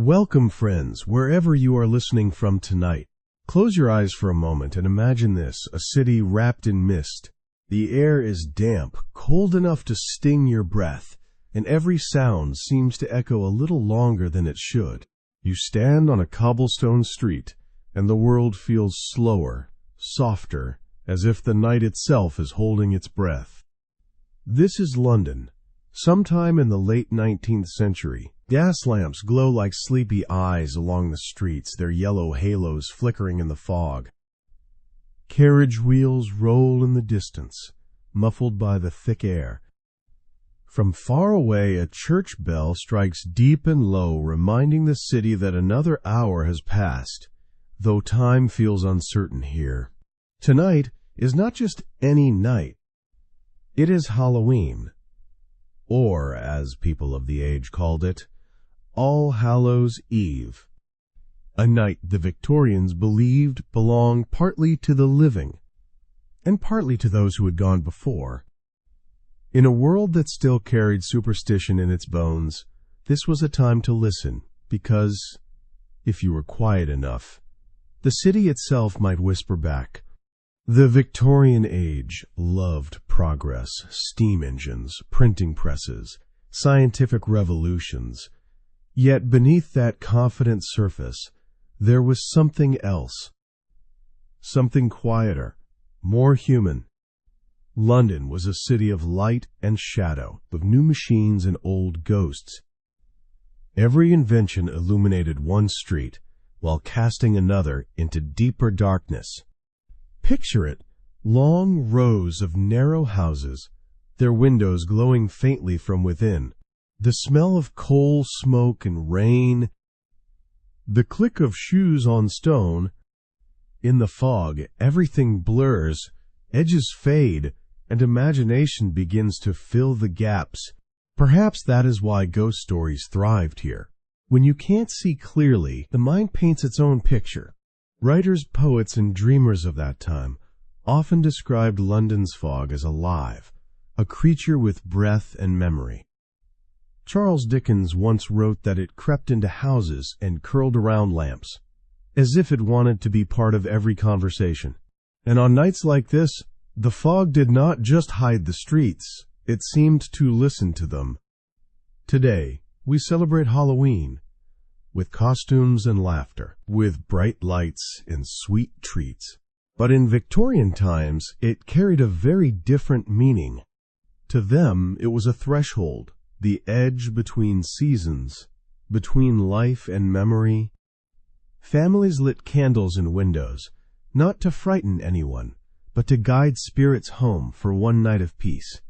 Welcome, friends, wherever you are listening from tonight. Close your eyes for a moment and imagine this, a city wrapped in mist. The air is damp, cold enough to sting your breath, and every sound seems to echo a little longer than it should. You stand on a cobblestone street, and the world feels slower, softer, as if the night itself is holding its breath. This is London. Sometime in the late 19th century, gas lamps glow like sleepy eyes along the streets, their yellow halos flickering in the fog. Carriage wheels roll in the distance, muffled by the thick air. From far away, a church bell strikes deep and low, reminding the city that another hour has passed, though time feels uncertain here. Tonight is not just any night. It is Halloween, or, as people of the age called it, All Hallows' Eve, a night the Victorians believed belonged partly to the living and partly to those who had gone before. In a world that still carried superstition in its bones, this was a time to listen, because, if you were quiet enough, the city itself might whisper back. The Victorian age loved progress, steam engines, printing presses, scientific revolutions. Yet beneath that confident surface, there was something else. Something quieter, more human. London was a city of light and shadow, of new machines and old ghosts. Every invention illuminated one street, while casting another into deeper darkness. Picture it, long rows of narrow houses, their windows glowing faintly from within, the smell of coal smoke and rain, the click of shoes on stone. In the fog, everything blurs, edges fade, and imagination begins to fill the gaps. Perhaps that is why ghost stories thrived here. When you can't see clearly, the mind paints its own picture. Writers, poets, and dreamers of that time often described London's fog as alive, a creature with breath and memory. Charles Dickens once wrote that it crept into houses and curled around lamps, as if it wanted to be part of every conversation. And on nights like this, the fog did not just hide the streets, it seemed to listen to them. Today, we celebrate Halloween, with costumes and laughter, with bright lights and sweet treats. But in Victorian times, it carried a very different meaning. To them, it was a threshold, the edge between seasons, between life and memory. Families lit candles in windows, not to frighten anyone, but to guide spirits home for one night of peace.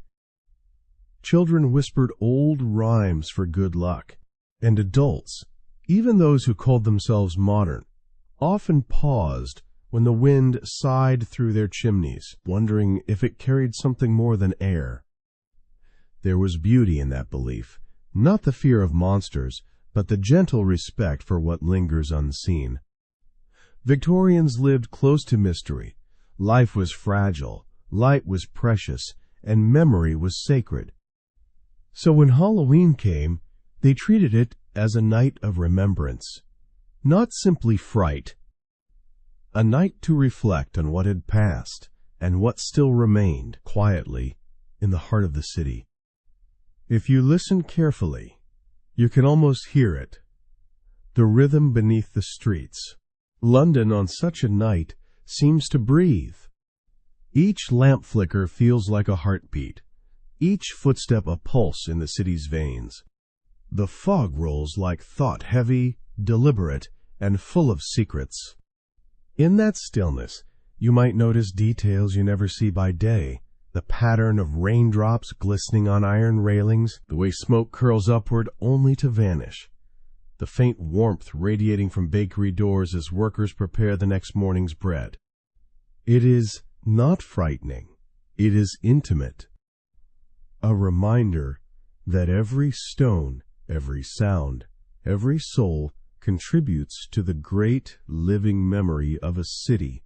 Children whispered old rhymes for good luck, and adults, even those who called themselves modern, often paused when the wind sighed through their chimneys, wondering if it carried something more than air. There was beauty in that belief, not the fear of monsters, but the gentle respect for what lingers unseen. Victorians lived close to mystery. Life was fragile, light was precious, and memory was sacred. So when Halloween came, they treated it as a night of remembrance, not simply fright, a night to reflect on what had passed and what still remained quietly in the heart of the city. If you listen carefully, you can almost hear it, the rhythm beneath the streets. London on such a night seems to breathe. Each lamp flicker feels like a heartbeat, each footstep a pulse in the city's veins. The fog rolls like thought, heavy, deliberate, and full of secrets. In that stillness, you might notice details you never see by day, the pattern of raindrops glistening on iron railings, the way smoke curls upward only to vanish, the faint warmth radiating from bakery doors as workers prepare the next morning's bread. It is not frightening, it is intimate, a reminder that every stone, every sound, every soul contributes to the great living memory of a city.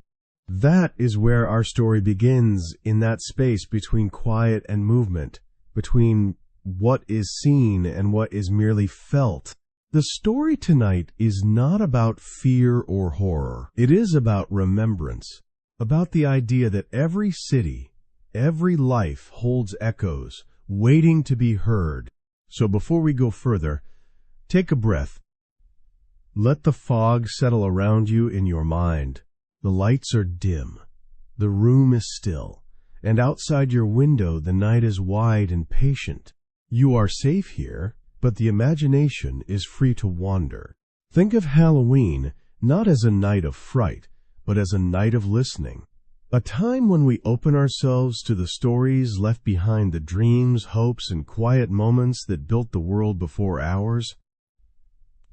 That is where our story begins, in that space between quiet and movement, between what is seen and what is merely felt. The story tonight is not about fear or horror. It is about remembrance, about the idea that every city, every life holds echoes, waiting to be heard. So before we go further, take a breath. Let the fog settle around you in your mind. The lights are dim. The room is still. And outside your window, the night is wide and patient. You are safe here, but the imagination is free to wander. Think of Halloween not as a night of fright, but as a night of listening. A time when we open ourselves to the stories left behind, the dreams, hopes, and quiet moments that built the world before ours.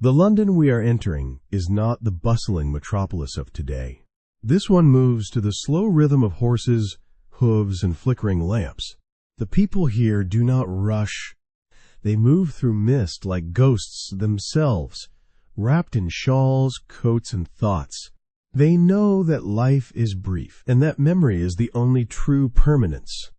The London we are entering is not the bustling metropolis of today. This one moves to the slow rhythm of horses, hooves, and flickering lamps. The people here do not rush. They move through mist like ghosts themselves, wrapped in shawls, coats, and thoughts. They know that life is brief, and that memory is the only true permanence.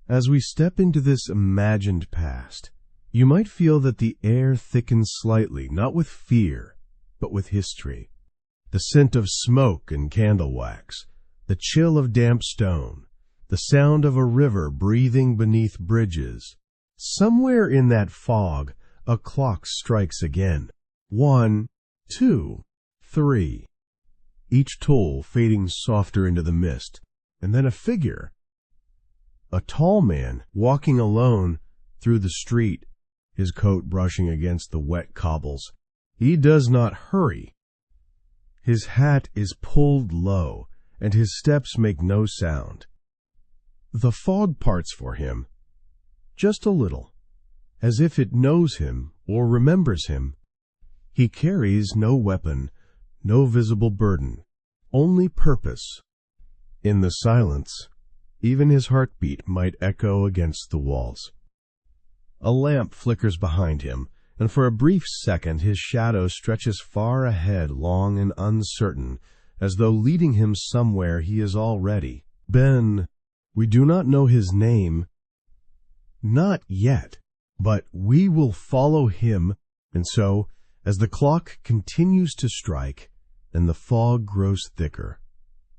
As we step into this imagined past, you might feel that the air thickens slightly, not with fear, but with history. The scent of smoke and candle wax, the chill of damp stone, the sound of a river breathing beneath bridges. Somewhere in that fog, a clock strikes again. 1, 2, 3. Each toll fading softer into the mist, and then a figure. A tall man walking alone through the street, his coat brushing against the wet cobbles. He does not hurry. His hat is pulled low, and his steps make no sound. The fog parts for him, just a little, as if it knows him or remembers him. He carries no weapon, no visible burden, only purpose. In the silence, even his heartbeat might echo against the walls. A lamp flickers behind him, and for a brief second his shadow stretches far ahead, long and uncertain, as though leading him somewhere he is already. Ben, we do not know his name. Not yet, but we will follow him, and so, as the clock continues to strike, and the fog grows thicker,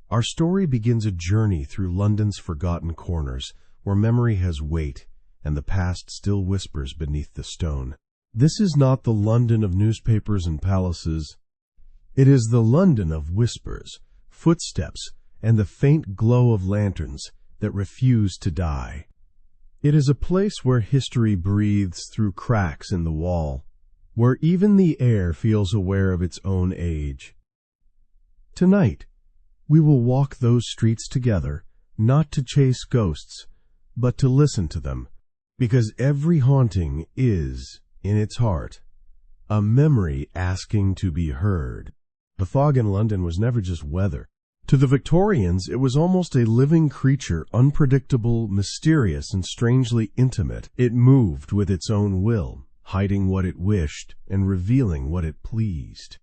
our story begins a journey through London's forgotten corners, where memory has weight, and the past still whispers beneath the stone. This is not the London of newspapers and palaces. It is the London of whispers, footsteps, and the faint glow of lanterns that refuse to die. It is a place where history breathes through cracks in the wall, where even the air feels aware of its own age. Tonight, we will walk those streets together, not to chase ghosts, but to listen to them, because every haunting is, in its heart, a memory asking to be heard. The fog in London was never just weather. To the Victorians, it was almost a living creature, unpredictable, mysterious, and strangely intimate. It moved with its own will, hiding what it wished and revealing what it pleased.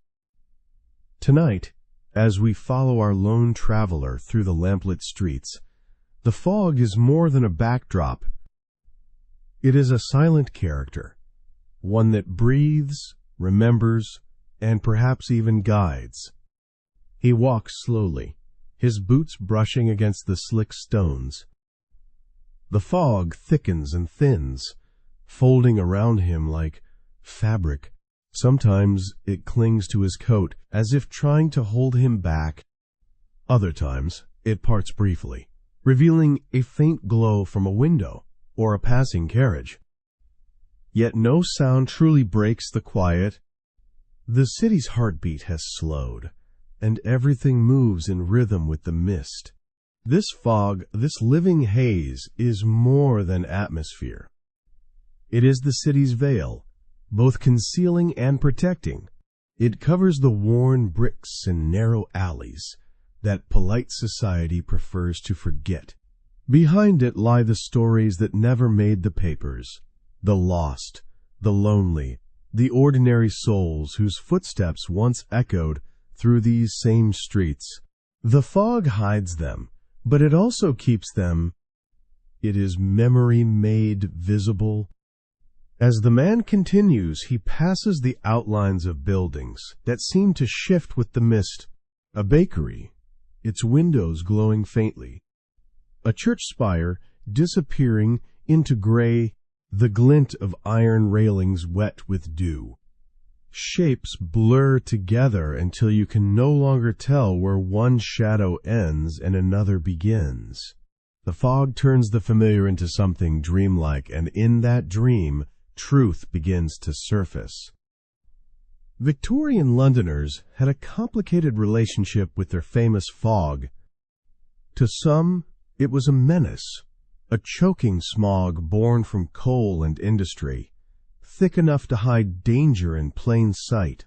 Tonight, as we follow our lone traveler through the lamplit streets, the fog is more than a backdrop. It is a silent character, one that breathes, remembers, and perhaps even guides. He walks slowly, his boots brushing against the slick stones. The fog thickens and thins, folding around him like fabric. Sometimes it clings to his coat, as if trying to hold him back. Other times it parts briefly, revealing a faint glow from a window or a passing carriage. Yet no sound truly breaks the quiet. The city's heartbeat has slowed, and everything moves in rhythm with the mist. This fog, this living haze, is more than atmosphere. It is the city's veil, both concealing and protecting. It covers the worn bricks and narrow alleys that polite society prefers to forget. Behind it lie the stories that never made the papers, the lost, the lonely, the ordinary souls whose footsteps once echoed through these same streets. The fog hides them, but it also keeps them. It is memory made visible. As the man continues, he passes the outlines of buildings that seem to shift with the mist. A bakery, its windows glowing faintly. A church spire disappearing into gray, the glint of iron railings wet with dew. Shapes blur together until you can no longer tell where one shadow ends and another begins. The fog turns the familiar into something dreamlike, and in that dream, truth begins to surface. Victorian Londoners had a complicated relationship with their famous fog. To some, it was a menace, a choking smog born from coal and industry, thick enough to hide danger in plain sight.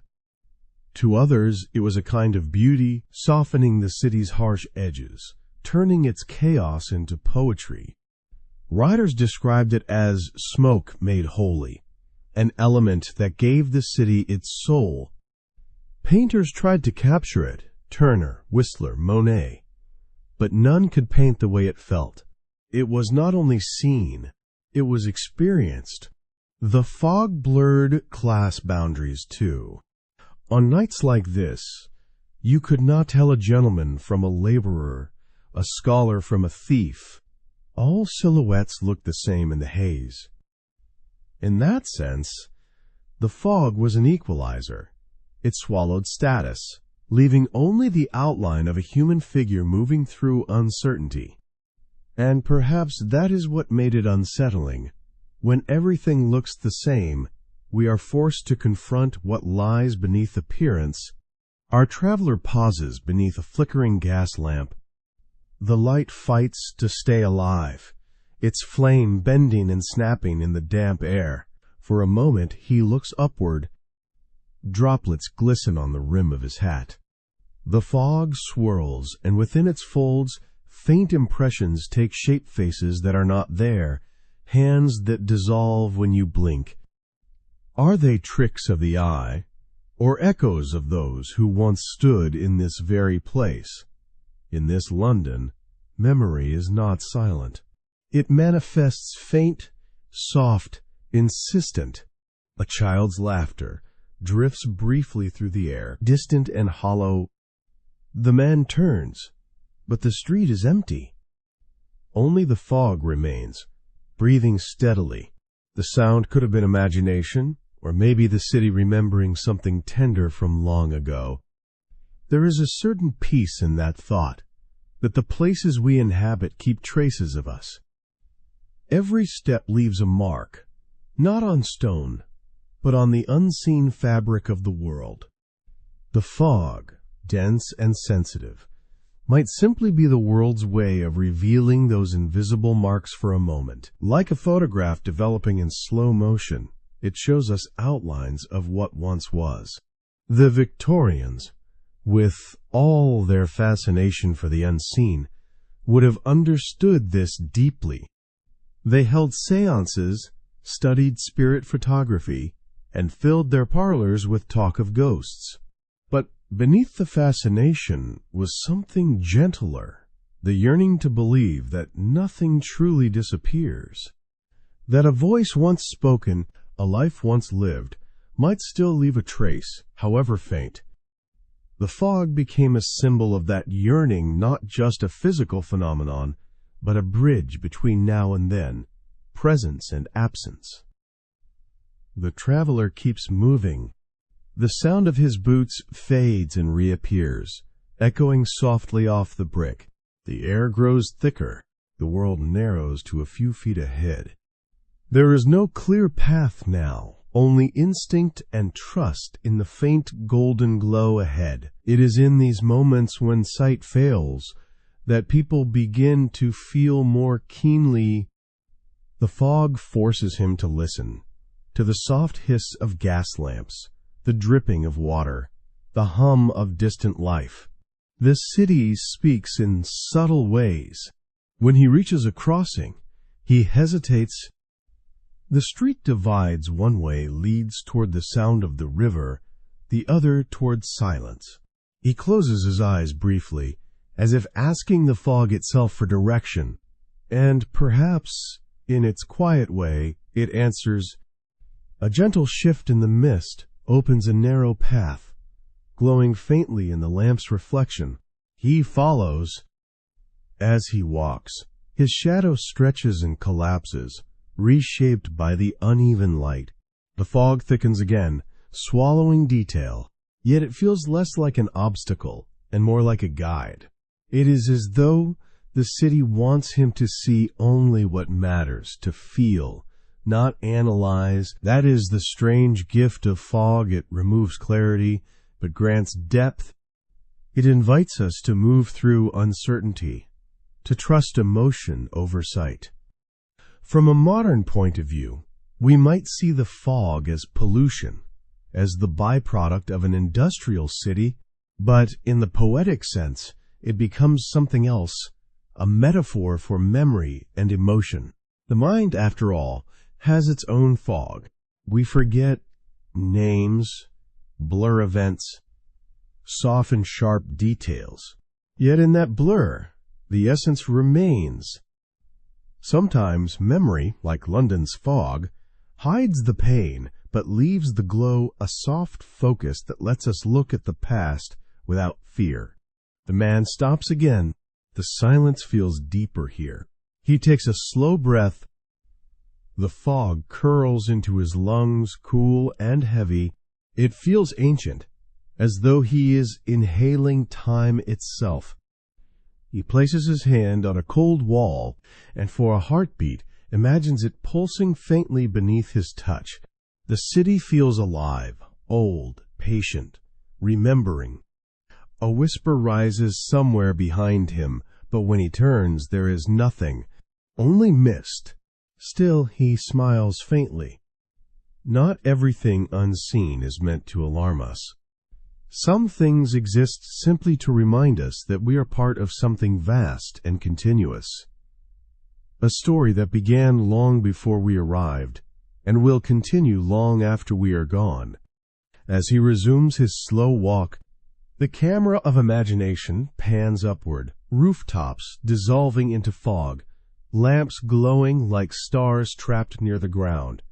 To others, it was a kind of beauty, softening the city's harsh edges, turning its chaos into poetry. Writers described it as smoke made holy, an element that gave the city its soul. Painters tried to capture it, Turner, Whistler, Monet, but none could paint the way it felt. It was not only seen, it was experienced. The fog blurred class boundaries, too. On nights like this, you could not tell a gentleman from a laborer, a scholar from a thief. All silhouettes looked the same in the haze. In that sense, the fog was an equalizer. It swallowed status, leaving only the outline of a human figure moving through uncertainty. And perhaps that is what made it unsettling. When everything looks the same, we are forced to confront what lies beneath appearance. Our traveler pauses beneath a flickering gas lamp. The light fights to stay alive, its flame bending and snapping in the damp air. For a moment he looks upward. Droplets glisten on the rim of his hat. The fog swirls, and within its folds, faint impressions take shape, faces that are not there, hands that dissolve when you blink. Are they tricks of the eye, or echoes of those who once stood in this very place? In this London, memory is not silent. It manifests faint, soft, insistent. A child's laughter drifts briefly through the air, distant and hollow. The man turns, but the street is empty. Only the fog remains, breathing steadily. The sound could have been imagination, or maybe the city remembering something tender from long ago. There is a certain peace in that thought, that the places we inhabit keep traces of us. Every step leaves a mark, not on stone, but on the unseen fabric of the world. The fog, dense and sensitive, might simply be the world's way of revealing those invisible marks for a moment. Like a photograph developing in slow motion, it shows us outlines of what once was. The Victorians, with all their fascination for the unseen, would have understood this deeply. They held seances, studied spirit photography, and filled their parlors with talk of ghosts. But beneath the fascination was something gentler, the yearning to believe that nothing truly disappears, that a voice once spoken, a life once lived, might still leave a trace, however faint. The fog became a symbol of that yearning, not just a physical phenomenon, but a bridge between now and then, presence and absence. The traveler keeps moving. The sound of his boots fades and reappears, echoing softly off the brick. The air grows thicker. The world narrows to a few feet ahead. There is no clear path now, only instinct and trust in the faint golden glow ahead. It is in these moments when sight fails that people begin to feel more keenly. The fog forces him to listen, to the soft hiss of gas lamps, the dripping of water, the hum of distant life. The city speaks in subtle ways. When he reaches a crossing, he hesitates. The street divides. One way leads toward the sound of the river, the other toward silence. He closes his eyes briefly, as if asking the fog itself for direction, and perhaps, in its quiet way, it answers, A gentle shift in the mist opens a narrow path, glowing faintly in the lamp's reflection. He follows. As he walks, his shadow stretches and collapses, reshaped by the uneven light. The fog thickens again, swallowing detail, yet it feels less like an obstacle and more like a guide. It is as though the city wants him to see only what matters, to feel, not analyze. That is the strange gift of fog. It removes clarity, but grants depth. It invites us to move through uncertainty, to trust emotion over sight. From a modern point of view, we might see the fog as pollution, as the byproduct of an industrial city, but in the poetic sense, it becomes something else, a metaphor for memory and emotion. The mind, after all, has its own fog. We forget names, blur events, soften sharp details. Yet in that blur, the essence remains. Sometimes memory, like London's fog, hides the pain, but leaves the glow a soft focus that lets us look at the past without fear. The man stops again. The silence feels deeper here. He takes a slow breath. The fog curls into his lungs, cool and heavy. It feels ancient, as though he is inhaling time itself. He places his hand on a cold wall, and for a heartbeat imagines it pulsing faintly beneath his touch. The city feels alive, old, patient, remembering. A whisper rises somewhere behind him, but when he turns, there is nothing, only mist. Still, he smiles faintly. Not everything unseen is meant to alarm us. Some things exist simply to remind us that we are part of something vast and continuous. A story that began long before we arrived, and will continue long after we are gone. As he resumes his slow walk, the camera of imagination pans upward, rooftops dissolving into fog, lamps glowing like stars trapped near the ground,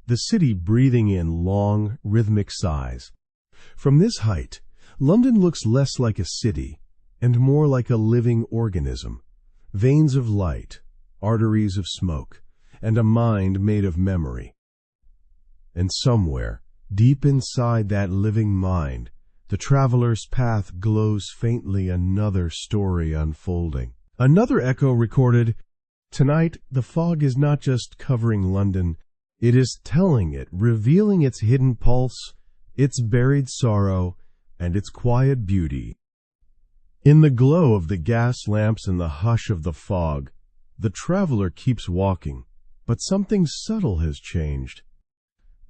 the city breathing in long, rhythmic sighs. From this height, London looks less like a city and more like a living organism, veins of light, arteries of smoke, and a mind made of memory. And somewhere, deep inside that living mind, the traveler's path glows faintly, another story unfolding. Another echo recorded, "Tonight, the fog is not just covering London, it is telling it, revealing its hidden pulse, its buried sorrow, and its quiet beauty." In the glow of the gas lamps and the hush of the fog, the traveler keeps walking, but something subtle has changed.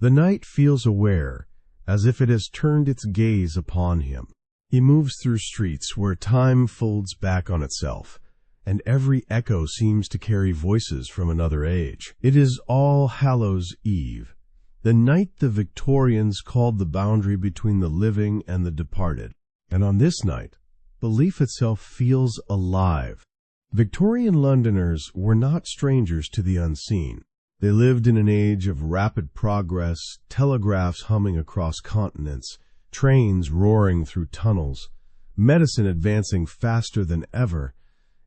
The night feels aware, as if it has turned its gaze upon him. He moves through streets where time folds back on itself, and every echo seems to carry voices from another age. It is All Hallows' Eve, the night the Victorians called the boundary between the living and the departed. And on this night, belief itself feels alive. Victorian Londoners were not strangers to the unseen. They lived in an age of rapid progress, telegraphs humming across continents, trains roaring through tunnels, medicine advancing faster than ever,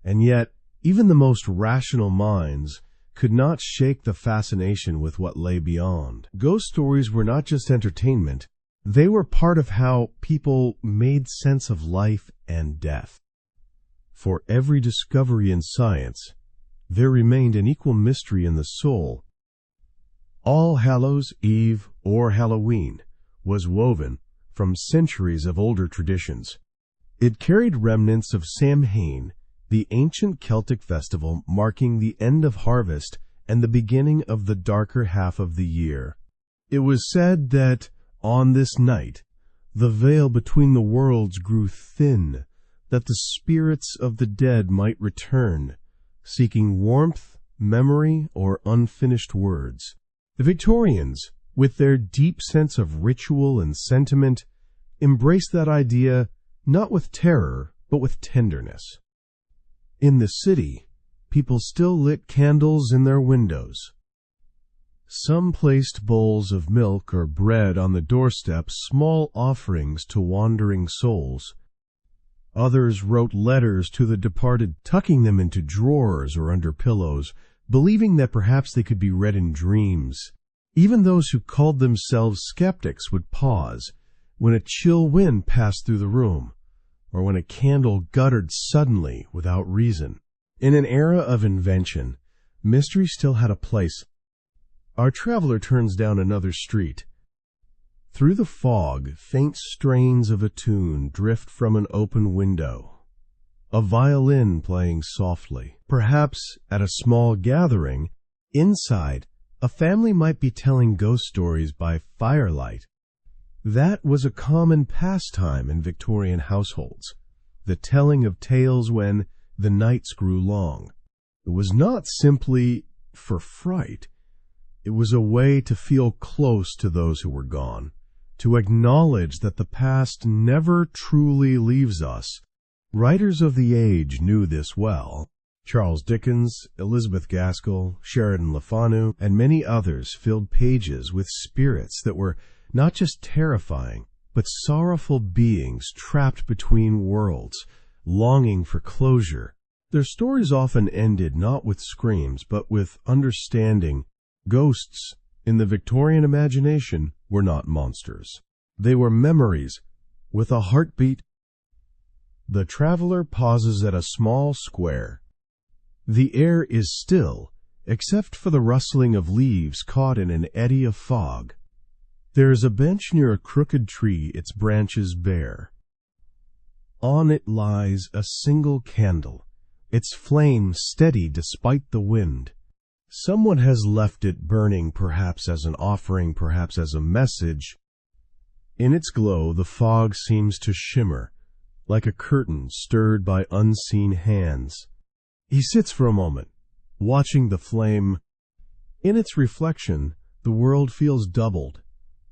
and yet even the most rational minds could not shake the fascination with what lay beyond. Ghost stories were not just entertainment, they were part of how people made sense of life and death. For every discovery in science, there remained an equal mystery in the soul. All Hallows' Eve, or Halloween, was woven from centuries of older traditions. It carried remnants of Samhain, the ancient Celtic festival marking the end of harvest and the beginning of the darker half of the year. It was said that on this night, the veil between the worlds grew thin, that the spirits of the dead might return, seeking warmth, memory, or unfinished words. The Victorians, with their deep sense of ritual and sentiment, embraced that idea not with terror, but with tenderness. In the city, people still lit candles in their windows. Some placed bowls of milk or bread on the doorstep, small offerings to wandering souls. Others wrote letters to the departed, tucking them into drawers or under pillows, believing that perhaps they could be read in dreams. Even those who called themselves skeptics would pause when a chill wind passed through the room, or when a candle guttered suddenly without reason. In an era of invention, mystery still had a place. Our traveler turns down another street. Through the fog, faint strains of a tune drift from an open window. A violin playing softly. Perhaps at a small gathering, inside, a family might be telling ghost stories by firelight. That was a common pastime in Victorian households, the telling of tales when the nights grew long. It was not simply for fright. It was a way to feel close to those who were gone, to acknowledge that the past never truly leaves us. Writers of the age knew this well. Charles Dickens, Elizabeth Gaskell, Sheridan Le Fanu, and many others filled pages with spirits that were not just terrifying, but sorrowful beings trapped between worlds, longing for closure. Their stories often ended not with screams, but with understanding. Ghosts, in the Victorian imagination, were not monsters. They were memories with a heartbeat. The traveler pauses at a small square. The air is still, except for the rustling of leaves caught in an eddy of fog. There is a bench near a crooked tree, its branches bare. On it lies a single candle, its flame steady despite the wind. Someone has left it burning, perhaps as an offering, perhaps as a message. In its glow, the fog seems to shimmer, like a curtain stirred by unseen hands. He sits for a moment, watching the flame. In its reflection, the world feels doubled,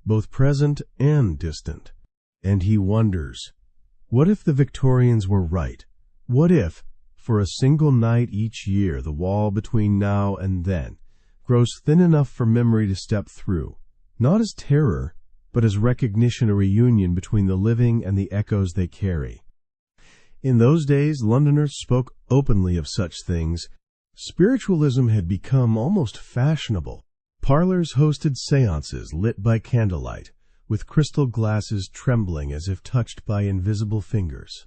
both present and distant. And he wonders, what if the Victorians were right? What if, for a single night each year, the wall between now and then grows thin enough for memory to step through, not as terror, but as recognition, a reunion between the living and the echoes they carry. In those days, Londoners spoke openly of such things. Spiritualism had become almost fashionable. Parlors hosted seances lit by candlelight, with crystal glasses trembling as if touched by invisible fingers.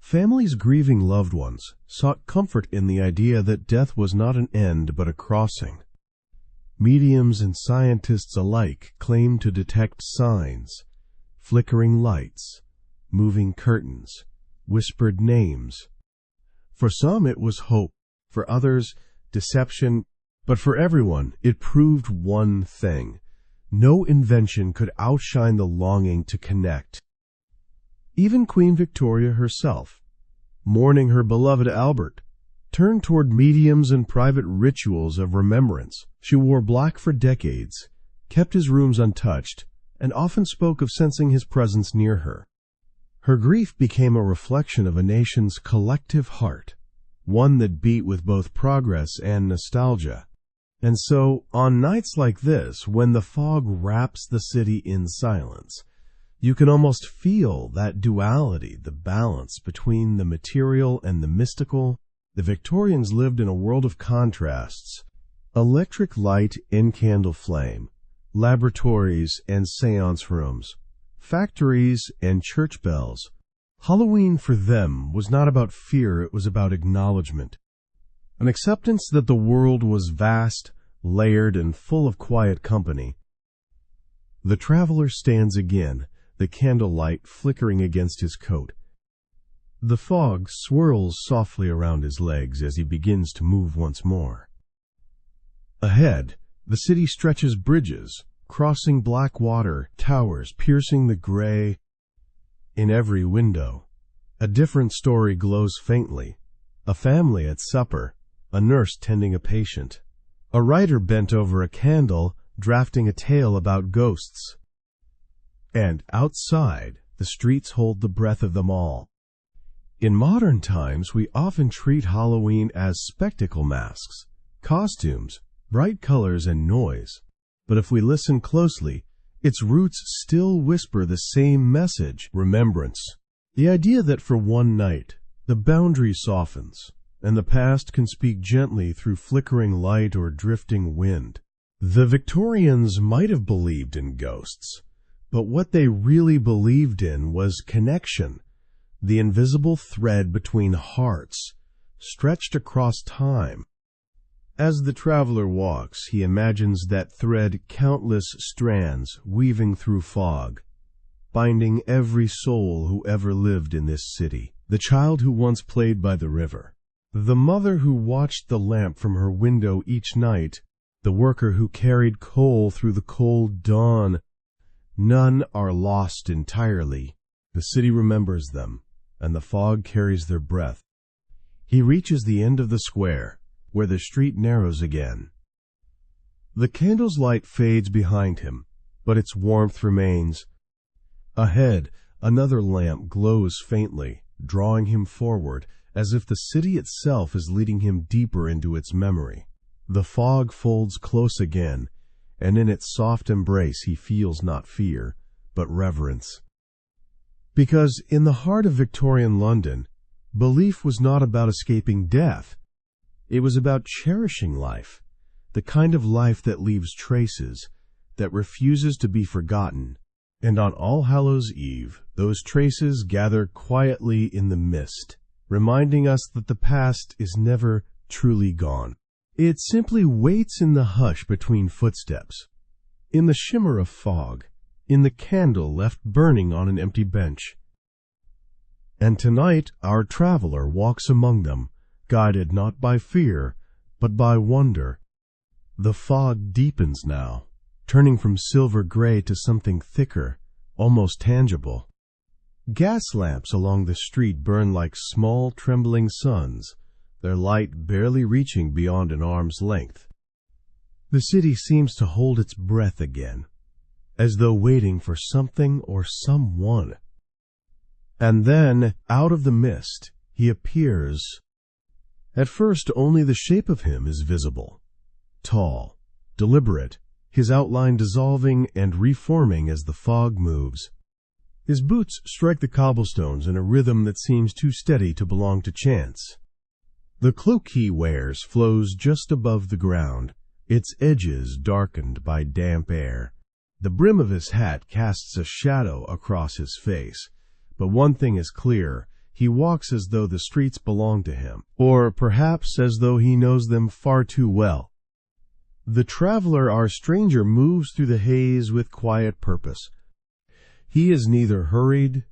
Families grieving loved ones sought comfort in the idea that death was not an end but a crossing. Mediums and scientists alike claimed to detect signs, flickering lights, moving curtains, whispered names. For some it was hope, for others deception, but for everyone it proved one thing: no invention could outshine the longing to connect. Even Queen Victoria herself, mourning her beloved Albert, turned toward mediums and private rituals of remembrance. She wore black for decades, kept his rooms untouched, and often spoke of sensing his presence near her. Her grief became a reflection of a nation's collective heart, one that beat with both progress and nostalgia. And so, on nights like this, when the fog wraps the city in silence, you can almost feel that duality, the balance between the material and the mystical. The Victorians lived in a world of contrasts: electric light and candle flame, laboratories and seance rooms, factories and church bells. Halloween for them was not about fear, it was about acknowledgement. An acceptance that the world was vast, layered, and full of quiet company. The traveler stands again, the candlelight flickering against his coat. The fog swirls softly around his legs as he begins to move once more. Ahead, the city stretches bridges, crossing black water, towers piercing the gray. In every window, a different story glows faintly: a family at supper, a nurse tending a patient, a writer bent over a candle, drafting a tale about ghosts. And outside, the streets hold the breath of them all. In modern times, we often treat Halloween as spectacle masks, costumes, bright colors, and noise. But if we listen closely, its roots still whisper the same message: remembrance. The idea that for one night the boundary softens, and the past can speak gently through flickering light or drifting wind. The Victorians might have believed in ghosts, but what they really believed in was connection, the invisible thread between hearts, stretched across time. As the traveler walks, he imagines that thread countless strands weaving through fog, binding every soul who ever lived in this city. The child who once played by the river, the mother who watched the lamp from her window each night, the worker who carried coal through the cold dawn. None are lost entirely. The city remembers them, and the fog carries their breath. He reaches the end of the square, where the street narrows again. The candle's light fades behind him, but its warmth remains. Ahead, another lamp glows faintly, drawing him forward, as if the city itself is leading him deeper into its memory. The fog folds close again, and in its soft embrace he feels not fear, but reverence. Because in the heart of Victorian London, belief was not about escaping death. It was about cherishing life, the kind of life that leaves traces, that refuses to be forgotten. And on All Hallows' Eve, those traces gather quietly in the mist, reminding us that the past is never truly gone. It simply waits in the hush between footsteps, in the shimmer of fog, in the candle left burning on an empty bench. And tonight our traveler walks among them, guided not by fear, but by wonder. The fog deepens now, turning from silver gray to something thicker, almost tangible. Gas lamps along the street burn like small trembling suns, their light barely reaching beyond an arm's length. The city seems to hold its breath again, as though waiting for something or someone. And then, out of the mist, he appears. At first, only the shape of him is visible. Tall, deliberate, his outline dissolving and reforming as the fog moves. His boots strike the cobblestones in a rhythm that seems too steady to belong to chance. The cloak he wears flows just above the ground, its edges darkened by damp air. The brim of his hat casts a shadow across his face, but one thing is clear: he walks as though the streets belong to him, or perhaps as though he knows them far too well. The traveler, our stranger, moves through the haze with quiet purpose. He is neither hurried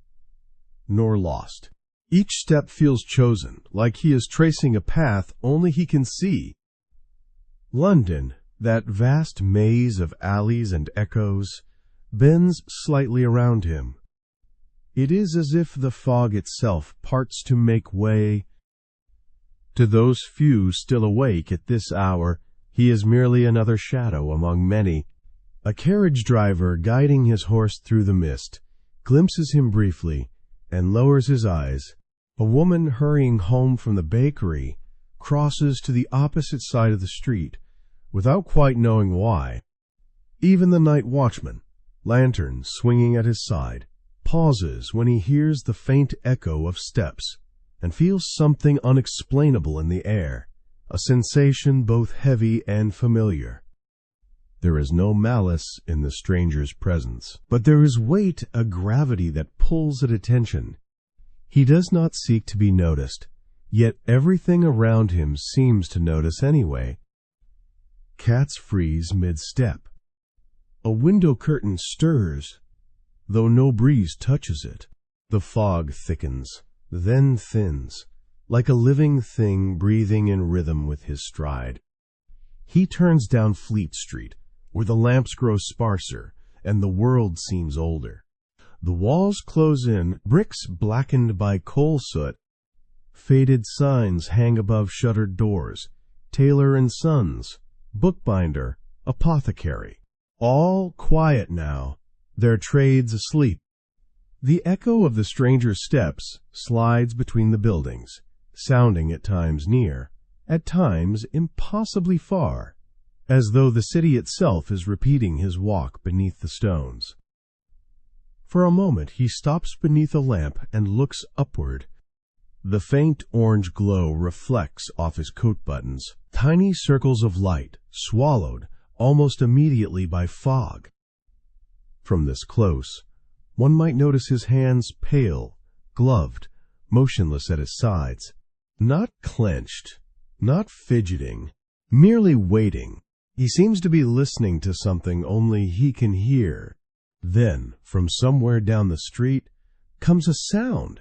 nor lost. Each step feels chosen, like he is tracing a path only he can see. London, that vast maze of alleys and echoes, bends slightly around him. It is as if the fog itself parts to make way. To those few still awake at this hour, he is merely another shadow among many. A carriage driver, guiding his horse through the mist, glimpses him briefly and lowers his eyes. A woman hurrying home from the bakery crosses to the opposite side of the street, without quite knowing why. Even the night watchman, lantern swinging at his side, pauses when he hears the faint echo of steps and feels something unexplainable in the air, a sensation both heavy and familiar. There is no malice in the stranger's presence, but there is weight, a gravity that pulls at attention. He does not seek to be noticed, yet everything around him seems to notice anyway. Cats freeze mid-step. A window curtain stirs, though no breeze touches it. The fog thickens, then thins, like a living thing breathing in rhythm with his stride. He turns down Fleet Street, where the lamps grow sparser and the world seems older. The walls close in, bricks blackened by coal soot. Faded signs hang above shuttered doors. Tailor and Sons, bookbinder, apothecary. All quiet now, their trades asleep. The echo of the stranger's steps slides between the buildings, sounding at times near, at times impossibly far. as though the city itself is repeating his walk beneath the stones. For a moment he stops beneath a lamp and looks upward. The faint orange glow reflects off his coat buttons, tiny circles of light, swallowed almost immediately by fog. From this close, one might notice his hands pale, gloved, motionless at his sides, not clenched, not fidgeting, merely waiting. He seems to be listening to something only he can hear. Then, from somewhere down the street, comes a sound,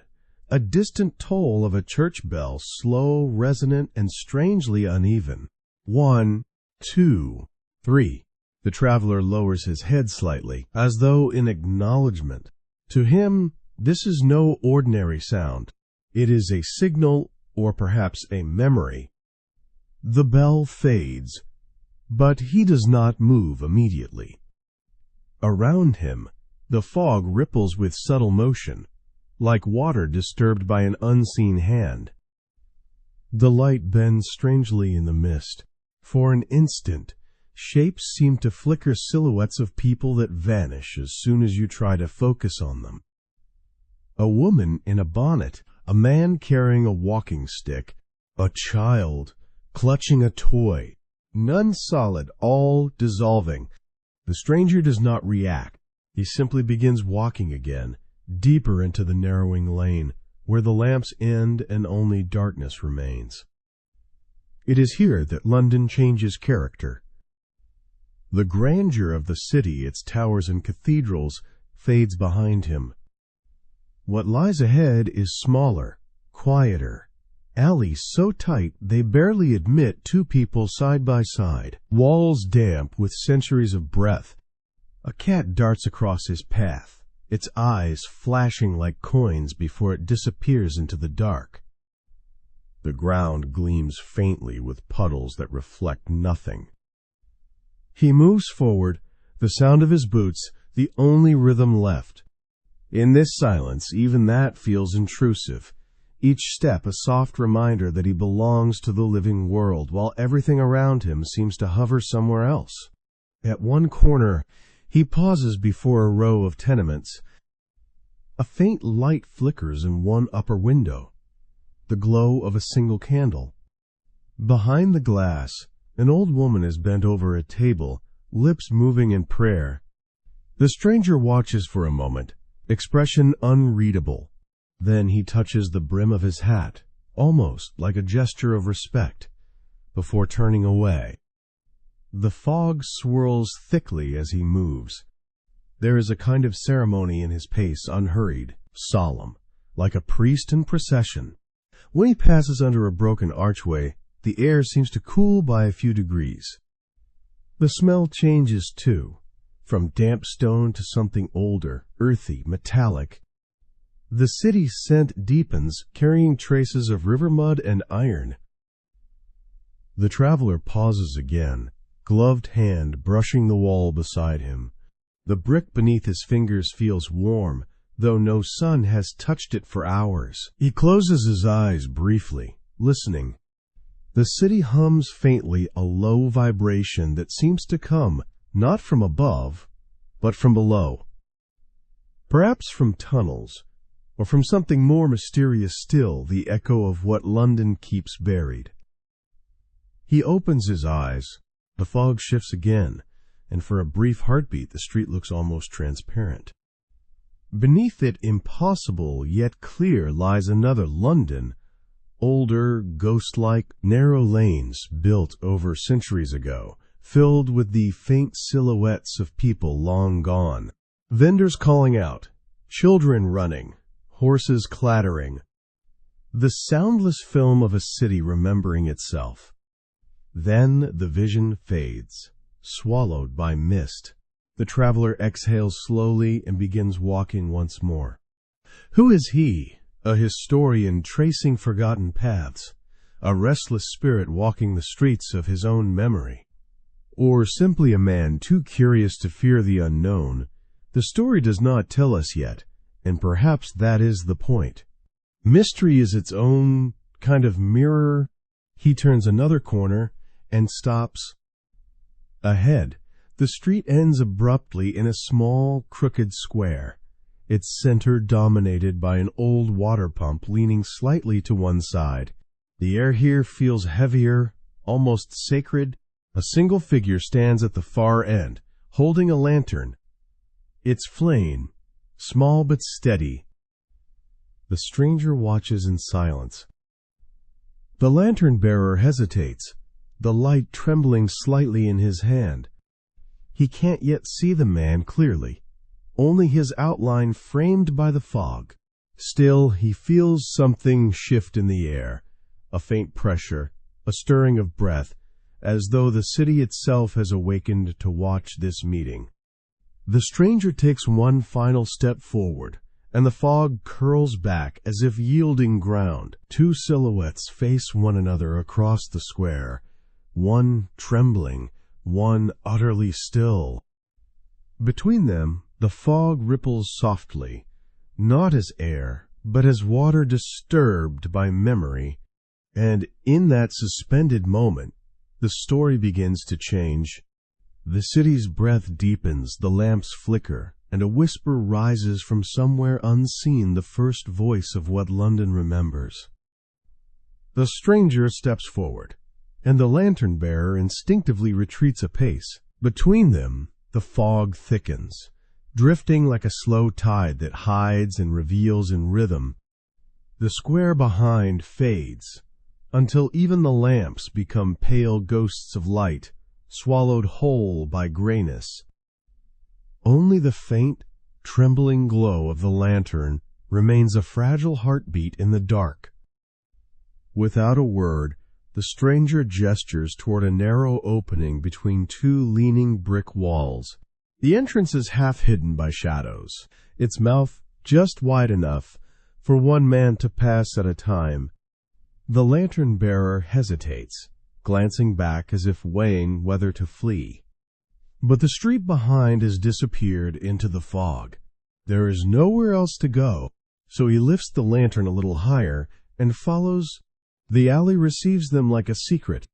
a distant toll of a church bell, slow, resonant, and strangely uneven. 1, 2, 3. The traveler lowers his head slightly, as though in acknowledgement. To him, this is no ordinary sound. It is a signal, or perhaps a memory. The bell fades, but he does not move immediately. Around him, the fog ripples with subtle motion, like water disturbed by an unseen hand. The light bends strangely in the mist. For an instant, shapes seem to flicker, silhouettes of people that vanish as soon as you try to focus on them. A woman in a bonnet, a man carrying a walking stick, a child clutching a toy, none solid, all dissolving. The stranger does not react. He simply begins walking again, deeper into the narrowing lane, where the lamps end and only darkness remains. It is here that London changes character. The grandeur of the city, its towers and cathedrals, fades behind him. What lies ahead is smaller, quieter, alleys so tight they barely admit two people side by side, walls damp with centuries of breath. A cat darts across his path, its eyes flashing like coins before it disappears into the dark. The ground gleams faintly with puddles that reflect nothing. He moves forward, the sound of his boots the only rhythm left. In this silence, even that feels intrusive, each step a soft reminder that he belongs to the living world, while everything around him seems to hover somewhere else. At one corner, he pauses before a row of tenements. A faint light flickers in one upper window, the glow of a single candle. Behind the glass, an old woman is bent over a table, lips moving in prayer. The stranger watches for a moment, expression unreadable. Then he touches the brim of his hat, almost like a gesture of respect, before turning away. The fog swirls thickly as he moves. There is a kind of ceremony in his pace, unhurried, solemn, like a priest in procession. When he passes under a broken archway, the air seems to cool by a few degrees. The smell changes too, from damp stone to something older, earthy, metallic. The city's scent deepens, carrying traces of river mud and iron. The traveler pauses again, gloved hand brushing the wall beside him. The brick beneath his fingers feels warm, though no sun has touched it for hours. He closes his eyes briefly, listening. The city hums faintly, a low vibration that seems to come not from above, but from below. Perhaps from tunnels, or from something more mysterious still, the echo of what London keeps buried. He opens his eyes. The fog shifts again, and for a brief heartbeat the street looks almost transparent. Beneath it, impossible yet clear, lies another London, older, ghost-like, narrow lanes built over centuries ago, filled with the faint silhouettes of people long gone. Vendors calling out, children running, horses clattering. The soundless film of a city remembering itself. Then the vision fades, swallowed by mist. The traveler exhales slowly and begins walking once more. Who is he? A historian tracing forgotten paths, a restless spirit walking the streets of his own memory, or simply a man too curious to fear the unknown? The story does not tell us yet, and perhaps that is the point. Mystery is its own kind of mirror. He turns another corner and stops. Ahead, the street ends abruptly in a small, crooked square, its center dominated by an old water pump leaning slightly to one side. The air here feels heavier, almost sacred. A single figure stands at the far end, holding a lantern, its flame small but steady. The stranger watches in silence. The lantern-bearer hesitates, the light trembling slightly in his hand. He can't yet see the man clearly, only his outline framed by the fog. Still, he feels something shift in the air, a faint pressure, a stirring of breath, as though the city itself has awakened to watch this meeting. The stranger takes one final step forward, and the fog curls back as if yielding ground. Two silhouettes face one another across the square, one trembling, one utterly still. Between them, the fog ripples softly, not as air, but as water disturbed by memory. And in that suspended moment, the story begins to change. The city's breath deepens, the lamps flicker, and a whisper rises from somewhere unseen, the first voice of what London remembers. The stranger steps forward, and the lantern-bearer instinctively retreats a pace. Between them, the fog thickens, drifting like a slow tide that hides and reveals in rhythm. The square behind fades, until even the lamps become pale ghosts of light, swallowed whole by grayness. Only the faint, trembling glow of the lantern remains a fragile heartbeat in the dark. Without a word, the stranger gestures toward a narrow opening between two leaning brick walls. The entrance is half hidden by shadows, its mouth just wide enough for one man to pass at a time. The lantern-bearer hesitates, glancing back as if weighing whether to flee. But the street behind has disappeared into the fog. There is nowhere else to go, so he lifts the lantern a little higher and follows. The alley receives them like a secret.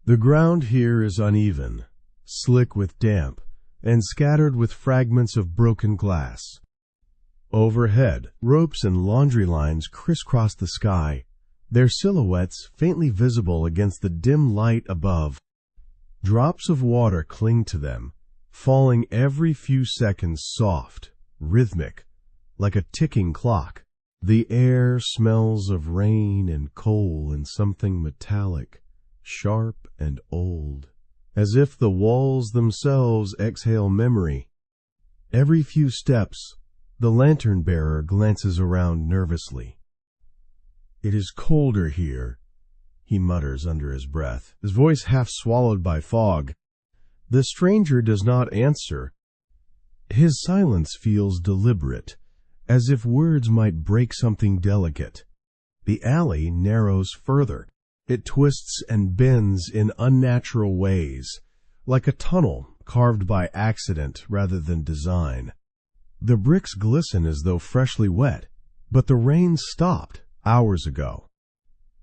The ground here is uneven, slick with damp, and scattered with fragments of broken glass. Overhead, ropes and laundry lines crisscross the sky, their silhouettes faintly visible against the dim light above. Drops of water cling to them, falling every few seconds, soft, rhythmic, like a ticking clock. The air smells of rain and coal and something metallic, sharp and old, as if the walls themselves exhale memory. Every few steps, the lantern-bearer glances around nervously. "It is colder here," he mutters under his breath, his voice half swallowed by fog. The stranger does not answer. His silence feels deliberate, as if words might break something delicate. The alley narrows further. It twists and bends in unnatural ways, like a tunnel carved by accident rather than design. The bricks glisten as though freshly wet, but the rain stopped hours ago.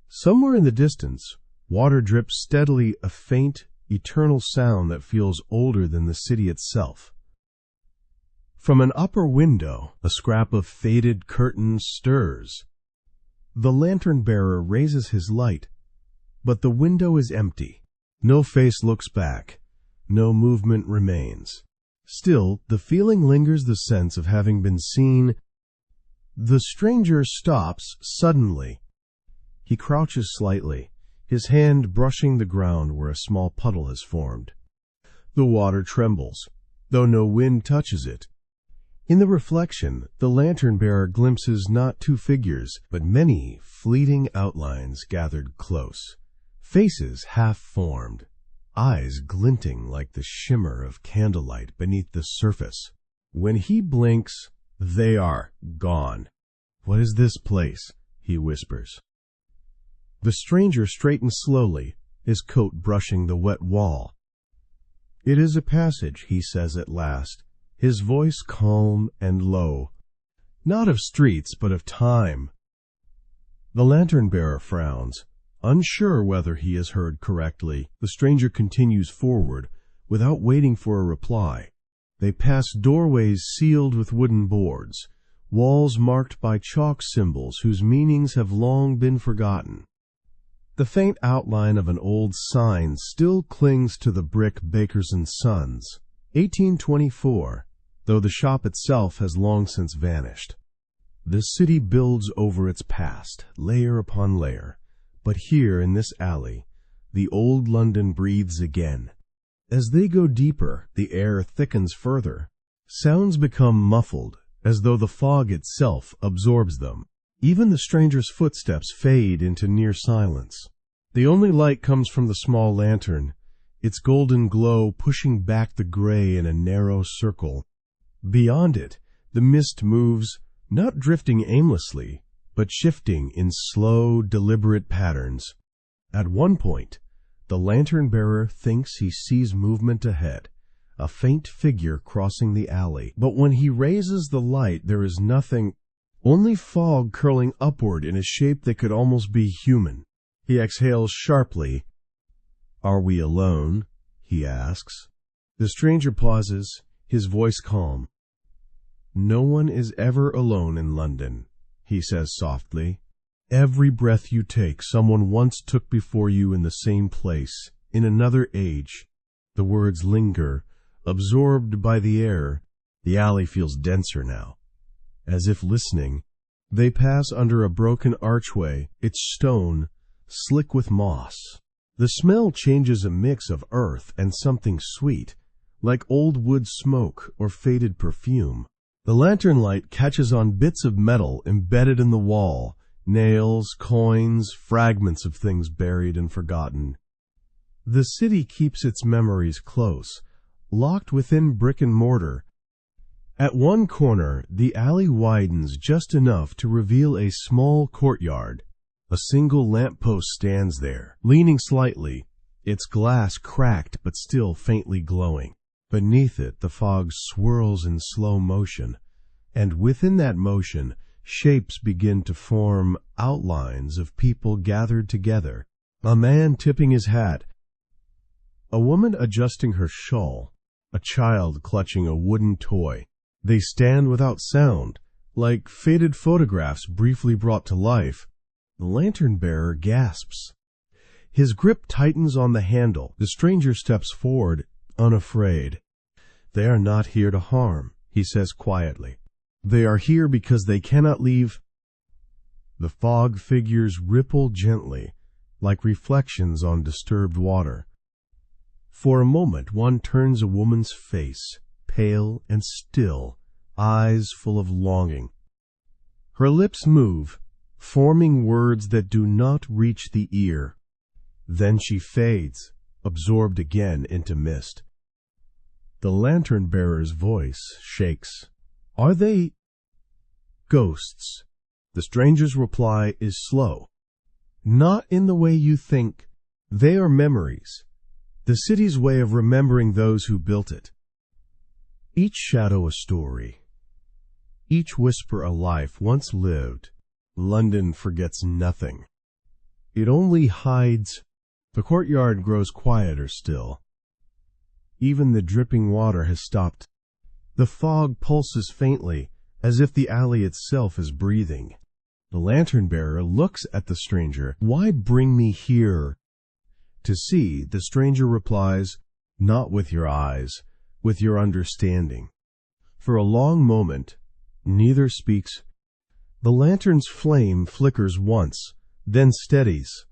Somewhere in the distance, water drips steadily, a faint, eternal sound that feels older than the city itself. From an upper window, a scrap of faded curtain stirs. The lantern-bearer raises his light, but the window is empty. No face looks back. No movement remains. Still, the feeling lingers, the sense of having been seen. The stranger stops suddenly. He crouches slightly, his hand brushing the ground where a small puddle has formed. The water trembles, though no wind touches it. In the reflection, the lantern-bearer glimpses not two figures, but many fleeting outlines gathered close, faces half-formed, eyes glinting like the shimmer of candlelight beneath the surface. When he blinks, they are gone. "What is this place?" he whispers. The stranger straightens slowly, his coat brushing the wet wall. "It is a passage," he says at last, his voice calm and low. "Not of streets, but of time." The lantern-bearer frowns, unsure whether he has heard correctly. The stranger continues forward, without waiting for a reply. They pass doorways sealed with wooden boards, walls marked by chalk symbols whose meanings have long been forgotten. The faint outline of an old sign still clings to the brick Bakers & Sons, 1824, though the shop itself has long since vanished. The city builds over its past, layer upon layer, but here in this alley, the old London breathes again. As they go deeper, the air thickens further. Sounds become muffled, as though the fog itself absorbs them. Even the stranger's footsteps fade into near silence. The only light comes from the small lantern, its golden glow pushing back the gray in a narrow circle. Beyond it, the mist moves, not drifting aimlessly, but shifting in slow, deliberate patterns. At one point, the lantern-bearer thinks he sees movement ahead, a faint figure crossing the alley. But when he raises the light, there is nothing, only fog curling upward in a shape that could almost be human. He exhales sharply. "Are we alone?" he asks. The stranger pauses, his voice calm. "No one is ever alone in London," he says softly. "Every breath you take, someone once took before you in the same place, in another age." The words linger, absorbed by the air. The alley feels denser now, as if listening. They pass under a broken archway, its stone slick with moss. The smell changes, a mix of earth and something sweet, like old wood smoke or faded perfume. The lantern light catches on bits of metal embedded in the wall, nails, coins, fragments of things buried and forgotten. The city keeps its memories close, locked within brick and mortar. At one corner, the alley widens just enough to reveal a small courtyard. A single lamppost stands there, leaning slightly, its glass cracked but still faintly glowing. Beneath it, the fog swirls in slow motion, and within that motion, shapes begin to form, outlines of people gathered together. A man tipping his hat, a woman adjusting her shawl, a child clutching a wooden toy. They stand without sound, like faded photographs briefly brought to life. The lantern-bearer gasps. His grip tightens on the handle. The stranger steps forward, unafraid. "They are not here to harm," he says quietly. "They are here because they cannot leave." The fog figures ripple gently, like reflections on disturbed water. For a moment one turns a woman's face, pale and still, eyes full of longing. Her lips move, forming words that do not reach the ear. Then she fades, absorbed again into mist. The lantern-bearer's voice shakes. "Are they ghosts?" The stranger's reply is slow. "Not in the way you think. They are memories. The city's way of remembering those who built it. Each shadow a story. Each whisper a life once lived. London forgets nothing. It only hides." The courtyard grows quieter still. Even the dripping water has stopped. The fog pulses faintly, as if the alley itself is breathing. The lantern-bearer looks at the stranger. "Why bring me here?" "To see," the stranger replies, "not with your eyes, with your understanding." For a long moment, neither speaks. The lantern's flame flickers once, then steadies.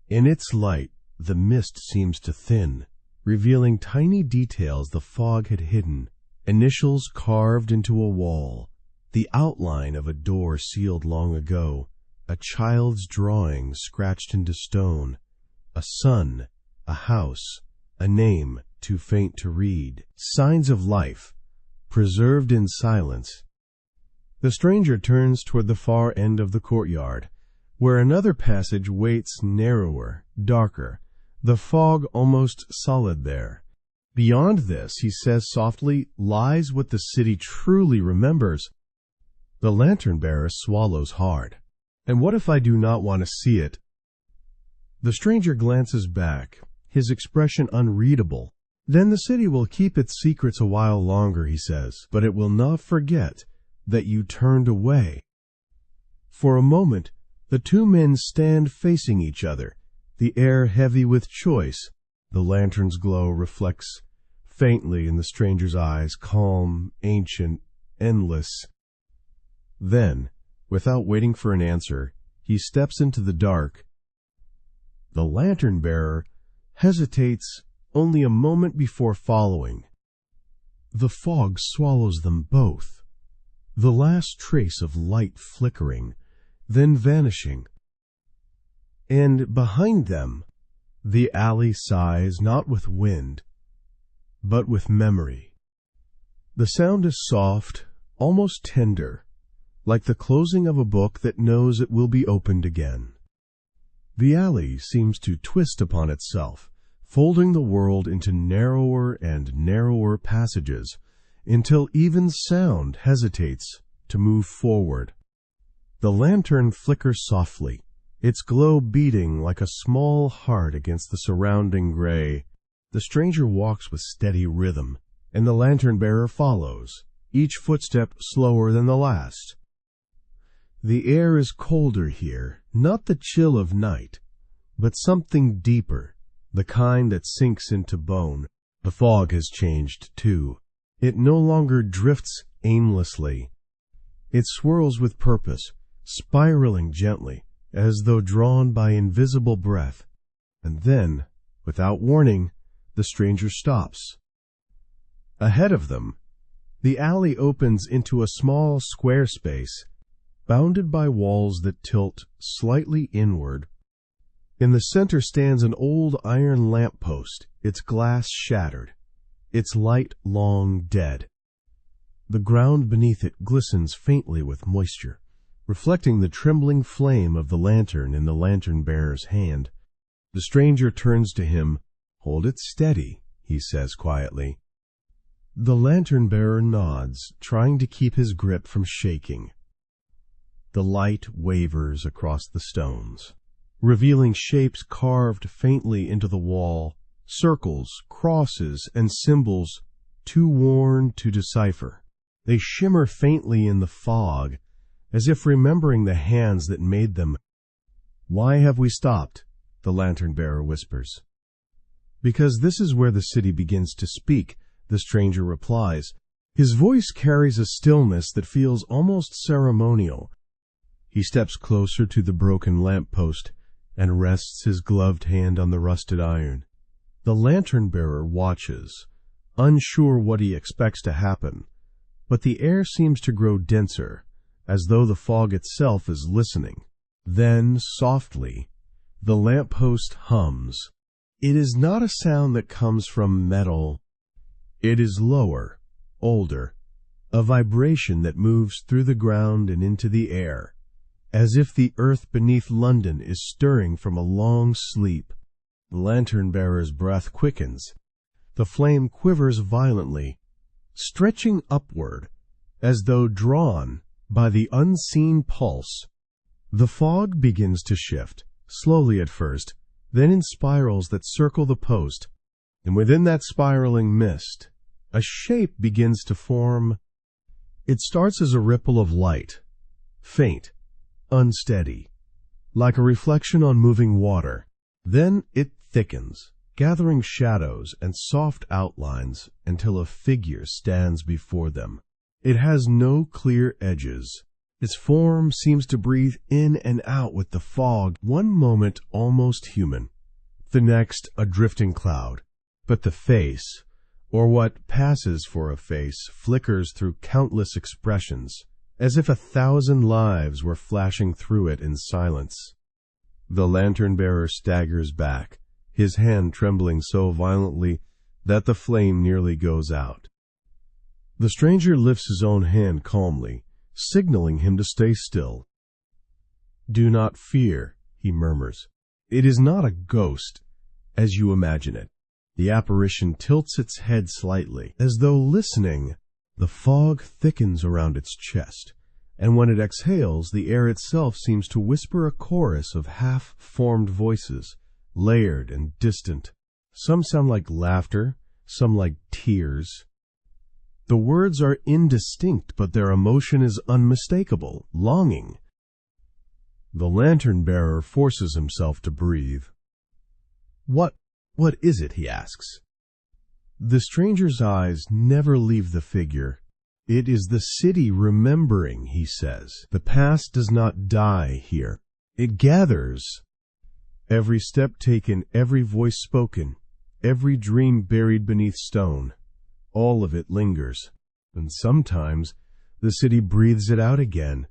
In its light, the mist seems to thin, revealing tiny details the fog had hidden, initials carved into a wall, the outline of a door sealed long ago, a child's drawing scratched into stone, a sun, a house, a name too faint to read, signs of life, preserved in silence. The stranger turns toward the far end of the courtyard, where another passage waits, narrower, darker, the fog almost solid there. Beyond this, he says softly, lies what the city truly remembers. The lantern-bearer swallows hard. "And what if I do not want to see it?" The stranger glances back, his expression unreadable. Then the city will keep its secrets a while longer, he says, but it will not forget that you turned away. For a moment, the two men stand facing each other, the air heavy with choice. The lantern's glow reflects faintly in the stranger's eyes, calm, ancient, endless. Then, without waiting for an answer, he steps into the dark. The lantern-bearer hesitates only a moment before following. The fog swallows them both, the last trace of light flickering, then vanishing. And behind them, the alley sighs not with wind, but with memory. The sound is soft, almost tender, like the closing of a book that knows it will be opened again. The alley seems to twist upon itself, folding the world into narrower and narrower passages, until even sound hesitates to move forward. The lantern flickers softly, its glow beating like a small heart against the surrounding gray. The stranger walks with steady rhythm, and the lantern-bearer follows, each footstep slower than the last. The air is colder here, not the chill of night, but something deeper, the kind that sinks into bone. The fog has changed, too. It no longer drifts aimlessly. It swirls with purpose, spiraling gently, as though drawn by invisible breath. And then, without warning, the stranger stops. Ahead of them, the alley opens into a small square space, bounded by walls that tilt slightly inward. In the center stands an old iron lamp-post, its glass shattered, its light long dead. The ground beneath it glistens faintly with moisture, reflecting the trembling flame of the lantern in the lantern-bearer's hand. The stranger turns to him. "Hold it steady," he says quietly. The lantern-bearer nods, trying to keep his grip from shaking. The light wavers across the stones, revealing shapes carved faintly into the wall, circles, crosses, and symbols too worn to decipher. They shimmer faintly in the fog, as if remembering the hands that made them. "Why have we stopped?" the lantern-bearer whispers. "Because this is where the city begins to speak," the stranger replies. His voice carries a stillness that feels almost ceremonial. He steps closer to the broken lamp-post and rests his gloved hand on the rusted iron. The lantern-bearer watches, unsure what he expects to happen, but the air seems to grow denser, as though the fog itself is listening. Then, softly, the lamp-post hums. It is not a sound that comes from metal. It is lower, older, a vibration that moves through the ground and into the air, as if the earth beneath London is stirring from a long sleep. The lantern-bearer's breath quickens. The flame quivers violently, stretching upward, as though drawn by the unseen pulse. The fog begins to shift, slowly at first, then in spirals that circle the post, and within that spiraling mist, a shape begins to form. It starts as a ripple of light, faint, unsteady, like a reflection on moving water. Then it thickens, gathering shadows and soft outlines until a figure stands before them. It has no clear edges. Its form seems to breathe in and out with the fog, one moment almost human, the next a drifting cloud. But the face, or what passes for a face, flickers through countless expressions, as if 1,000 lives were flashing through it in silence. The lantern-bearer staggers back, his hand trembling so violently that the flame nearly goes out. The stranger lifts his own hand calmly, signaling him to stay still. "Do not fear," he murmurs. "It is not a ghost, as you imagine it." The apparition tilts its head slightly, as though listening. The fog thickens around its chest, and when it exhales, the air itself seems to whisper a chorus of half-formed voices, layered and distant. Some sound like laughter, some like tears. The words are indistinct, but their emotion is unmistakable, longing. The lantern-bearer forces himself to breathe. What is it?" he asks. The stranger's eyes never leave the figure. "It is the city remembering," he says. "The past does not die here. It gathers. Every step taken, every voice spoken, every dream buried beneath stone, all of it lingers. And sometimes the city breathes it out again."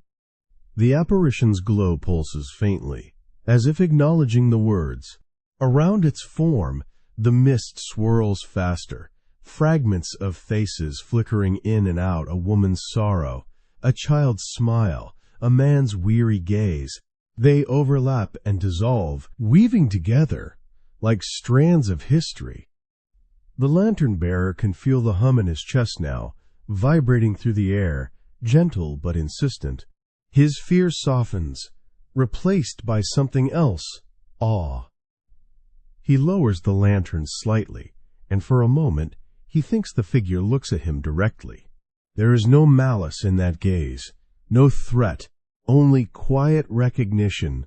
The apparition's glow pulses faintly, as if acknowledging the words. Around its form, the mist swirls faster, fragments of faces flickering in and out, a woman's sorrow, a child's smile, a man's weary gaze. They overlap and dissolve, weaving together like strands of history. The lantern-bearer can feel the hum in his chest now, vibrating through the air, gentle but insistent. His fear softens, replaced by something else, awe. He lowers the lantern slightly, and for a moment he thinks the figure looks at him directly. There is no malice in that gaze, no threat, only quiet recognition.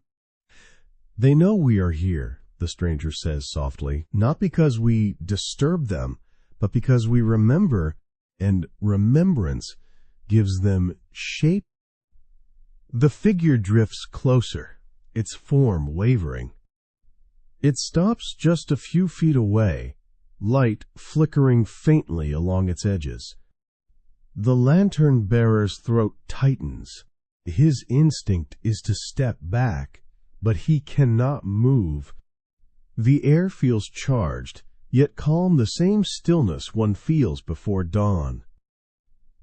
"They know we are here," the stranger says softly, "not because we disturb them, but because we remember, and remembrance gives them shape." The figure drifts closer, its form wavering. It stops just a few feet away, light flickering faintly along its edges. The lantern-bearer's throat tightens. His instinct is to step back, but he cannot move. The air feels charged, yet calm, the same stillness one feels before dawn.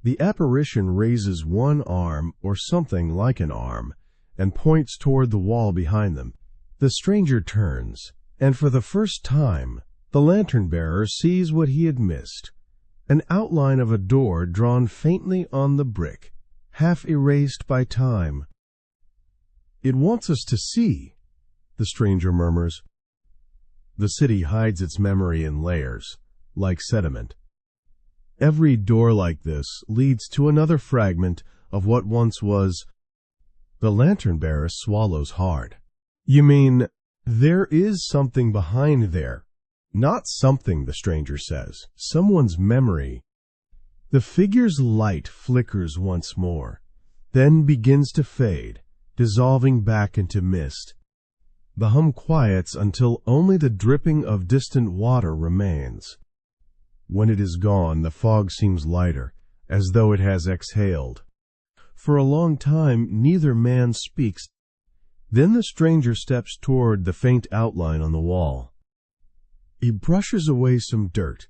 The apparition raises one arm, or something like an arm, and points toward the wall behind them. The stranger turns, and for the first time, the lantern-bearer sees what he had missed, an outline of a door drawn faintly on the brick, half erased by time. "It wants us to see," the stranger murmurs. The city hides its memory in layers, like sediment. Every door like this leads to another fragment of what once was. The lantern-bearer swallows hard. "You mean, there is something behind there?" "Not something," the stranger says. "Someone's memory." The figure's light flickers once more, then begins to fade, dissolving back into mist. The hum quiets until only the dripping of distant water remains. When it is gone, the fog seems lighter, as though it has exhaled. For a long time, neither man speaks. Then the stranger steps toward the faint outline on the wall. He brushes away some dirt,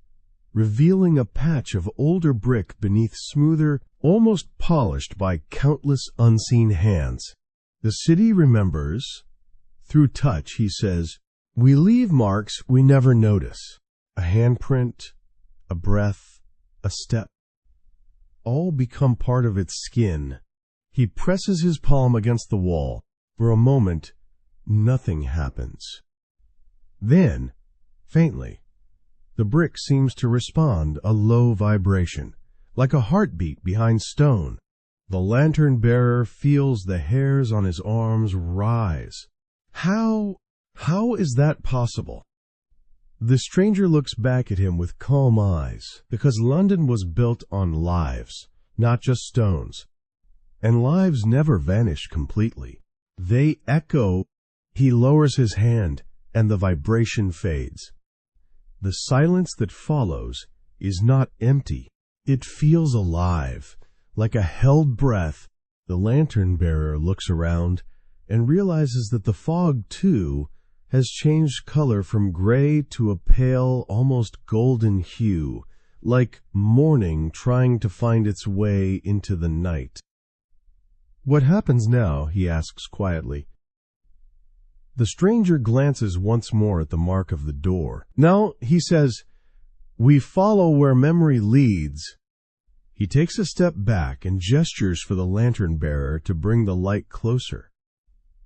revealing a patch of older brick beneath smoother, almost polished by countless unseen hands. The city remembers. Through touch, he says, "We leave marks we never notice. A handprint, a breath, a step. All become part of its skin." He presses his palm against the wall. For a moment, nothing happens. Then, faintly, the brick seems to respond, a low vibration, like a heartbeat behind stone. The lantern-bearer feels the hairs on his arms rise. How is that possible? The stranger looks back at him with calm eyes, because London was built on lives, not just stones. And lives never vanish completely. They echo. He lowers his hand, and the vibration fades. The silence that follows is not empty. It feels alive, like a held breath. The lantern-bearer looks around and realizes that the fog, too, has changed color from gray to a pale, almost golden hue, like morning trying to find its way into the night. "What happens now?" he asks quietly. The stranger glances once more at the mark of the door. "Now," he says, "we follow where memory leads." He takes a step back and gestures for the lantern-bearer to bring the light closer.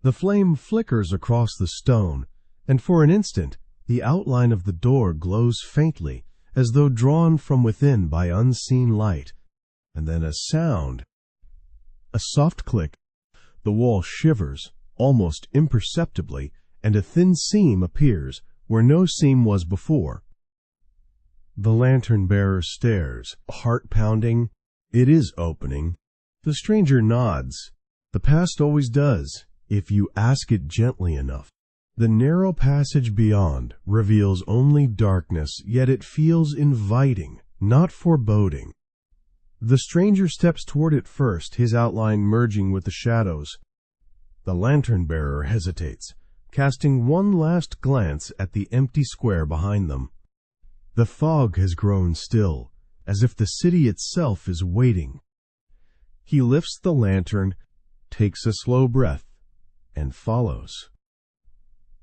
The flame flickers across the stone, and for an instant the outline of the door glows faintly, as though drawn from within by unseen light. And then a sound. A soft click. The wall shivers, almost imperceptibly, and a thin seam appears where no seam was before. The lantern-bearer stares, heart pounding. It is opening. The stranger nods. The past always does, if you ask it gently enough. The narrow passage beyond reveals only darkness, yet it feels inviting, not foreboding. The stranger steps toward it first, his outline merging with the shadows. The lantern-bearer hesitates, casting one last glance at the empty square behind them. The fog has grown still, as if the city itself is waiting. He lifts the lantern, takes a slow breath, and follows.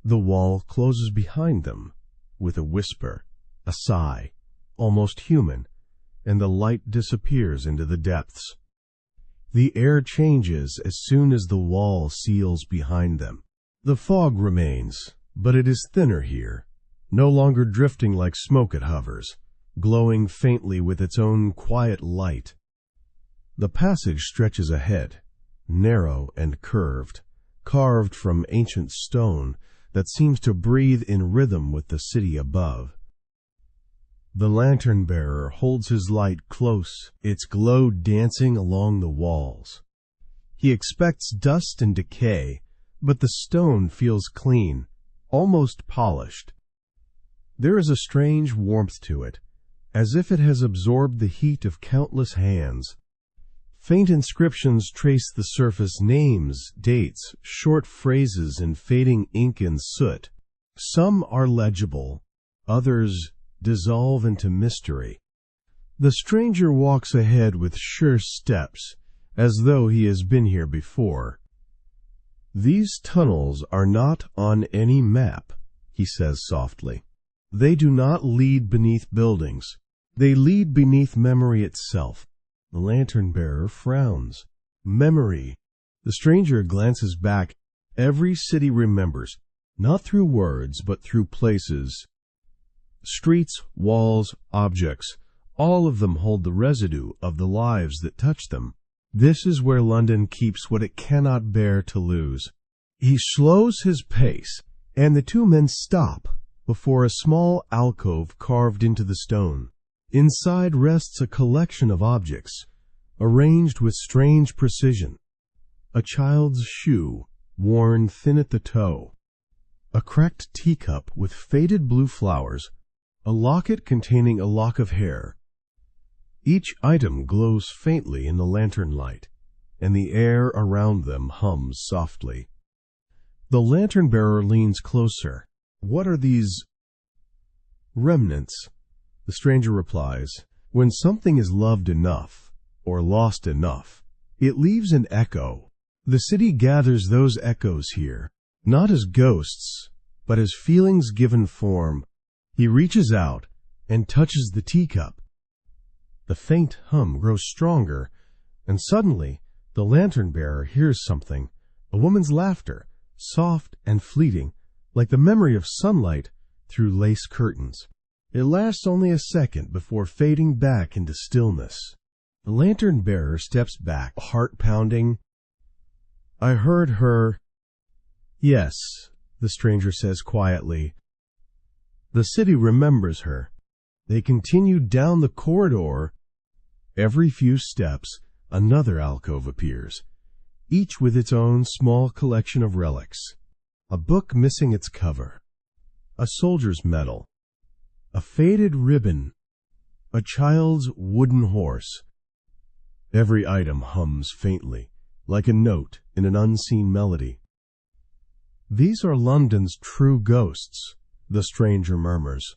The wall closes behind them with a whisper, a sigh, almost human, and the light disappears into the depths. The air changes as soon as the wall seals behind them. The fog remains, but it is thinner here, no longer drifting like smoke it hovers, glowing faintly with its own quiet light. The passage stretches ahead, narrow and curved, carved from ancient stone that seems to breathe in rhythm with the city above. The lantern-bearer holds his light close, its glow dancing along the walls. He expects dust and decay, but the stone feels clean, almost polished. There is a strange warmth to it, as if it has absorbed the heat of countless hands. Faint inscriptions trace the surface, names, dates, short phrases in fading ink and soot. Some are legible, others dissolve into mystery. The stranger walks ahead with sure steps, as though he has been here before. "These tunnels are not on any map," he says softly. "They do not lead beneath buildings. They lead beneath memory itself." The lantern-bearer frowns. Memory. The stranger glances back. Every city remembers, not through words, but through places. Streets, walls, objects, all of them hold the residue of the lives that touch them. This is where London keeps what it cannot bear to lose. He slows his pace, and the two men stop before a small alcove carved into the stone. Inside rests a collection of objects, arranged with strange precision. A child's shoe, worn thin at the toe. A cracked teacup with faded blue flowers. A locket containing a lock of hair. Each item glows faintly in the lantern light, and the air around them hums softly. The lantern-bearer leans closer. "What are these?" "Remnants," the stranger replies. "When something is loved enough, or lost enough, it leaves an echo. The city gathers those echoes here, not as ghosts, but as feelings given form." He reaches out and touches the teacup. The faint hum grows stronger, and suddenly the lantern-bearer hears something, a woman's laughter, soft and fleeting, like the memory of sunlight through lace curtains. It lasts only a second before fading back into stillness. The lantern-bearer steps back, heart pounding. "I heard her." "Yes," the stranger says quietly. The city remembers her. They continue down the corridor. Every few steps, another alcove appears, each with its own small collection of relics. A book missing its cover, a soldier's medal, a faded ribbon, a child's wooden horse. Every item hums faintly, like a note in an unseen melody. "These are London's true ghosts," the stranger murmurs.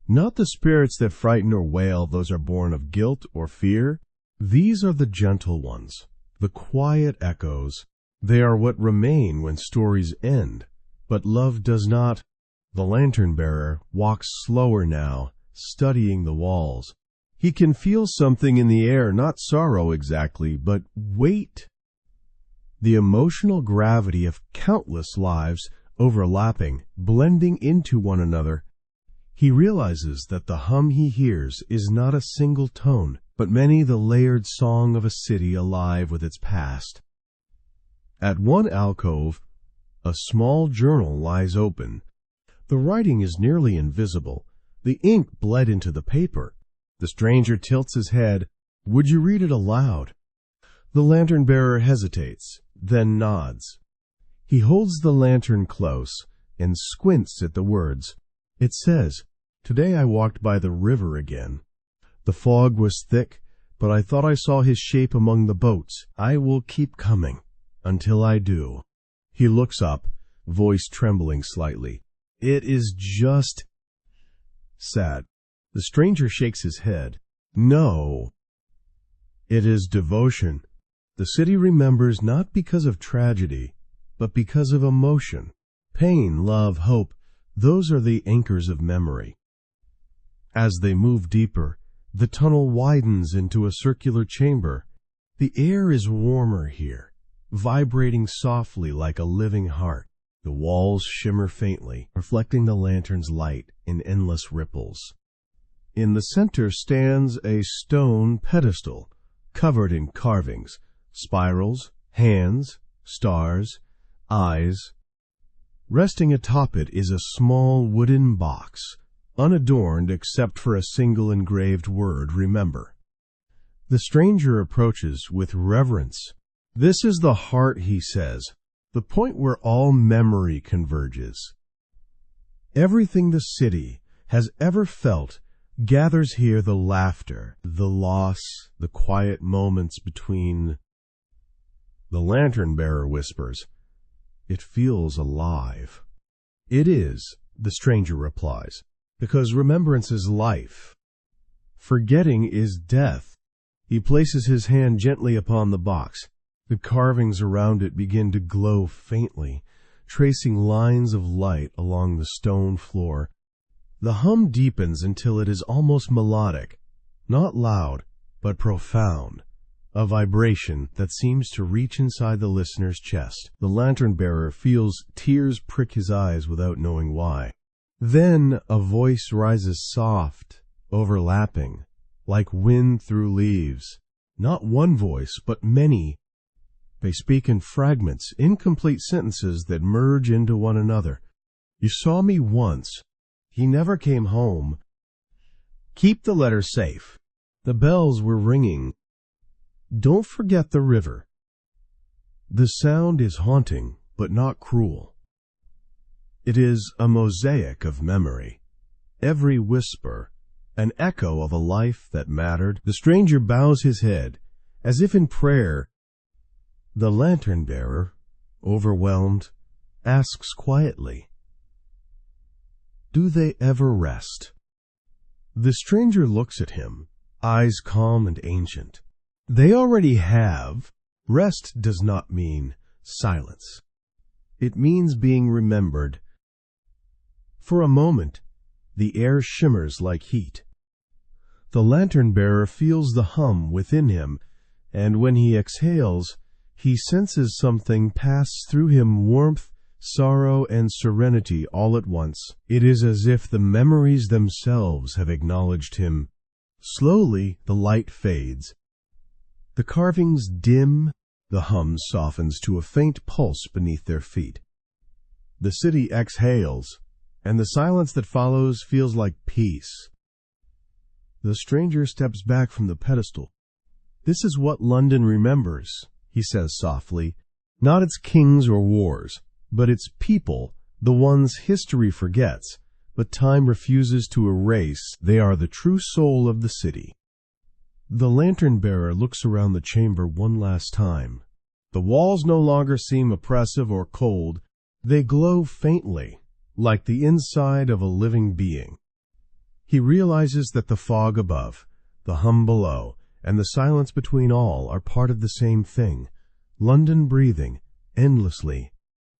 "Not the spirits that frighten or wail, those are born of guilt or fear. These are the gentle ones, the quiet echoes. They are what remain when stories end, but love does not." The lantern-bearer walks slower now, studying the walls. He can feel something in the air, not sorrow exactly, but weight. The emotional gravity of countless lives overlapping, blending into one another. He realizes that the hum he hears is not a single tone, but the layered song of a city alive with its past. At one alcove, a small journal lies open. The writing is nearly invisible. The ink bled into the paper. The stranger tilts his head. "Would you read it aloud?" The lantern-bearer hesitates, then nods. He holds the lantern close and squints at the words. It says, "Today I walked by the river again. The fog was thick, but I thought I saw his shape among the boats. I will keep coming until I do." He looks up, voice trembling slightly. "It is just sad." The stranger shakes his head. "No, it is devotion. The city remembers not because of tragedy, but because of emotion. Pain, love, hope, those are the anchors of memory." As they move deeper, the tunnel widens into a circular chamber. The air is warmer here, vibrating softly like a living heart. The walls shimmer faintly, reflecting the lantern's light in endless ripples. In the center stands a stone pedestal, covered in carvings, spirals, hands, stars, eyes. Resting atop it is a small wooden box, unadorned except for a single engraved word, "Remember." The stranger approaches with reverence. "This is the heart," he says, "the point where all memory converges. Everything the city has ever felt gathers here: the laughter, the loss, the quiet moments between." The lantern-bearer whispers, "It feels alive." "It is," the stranger replies, "because remembrance is life. Forgetting is death." He places his hand gently upon the box. The carvings around it begin to glow faintly, tracing lines of light along the stone floor. The hum deepens until it is almost melodic, not loud, but profound, a vibration that seems to reach inside the listener's chest. The lantern-bearer feels tears prick his eyes without knowing why. Then a voice rises soft, overlapping, like wind through leaves. Not one voice, but many. They speak in fragments, incomplete sentences that merge into one another. "You saw me once. He never came home. Keep the letter safe. The bells were ringing. Don't forget the river." The sound is haunting, but not cruel. It is a mosaic of memory. Every whisper, an echo of a life that mattered. The stranger bows his head, as if in prayer. The lantern-bearer, overwhelmed, asks quietly, "Do they ever rest?" The stranger looks at him, eyes calm and ancient. "They already have." Rest does not mean silence. It means being remembered. For a moment, the air shimmers like heat. The lantern-bearer feels the hum within him, and when he exhales, he senses something pass through him: warmth, sorrow, and serenity all at once. It is as if the memories themselves have acknowledged him. Slowly, the light fades. The carvings dim. The hum softens to a faint pulse beneath their feet. The city exhales, and the silence that follows feels like peace. The stranger steps back from the pedestal. "This is what London remembers," he says softly. "Not its kings or wars, but its people, the ones history forgets, but time refuses to erase. They are the true soul of the city." The lantern-bearer looks around the chamber one last time. The walls no longer seem oppressive or cold. They glow faintly, like the inside of a living being. He realizes that the fog above, the hum below, and the silence between all are part of the same thing. London breathing, endlessly.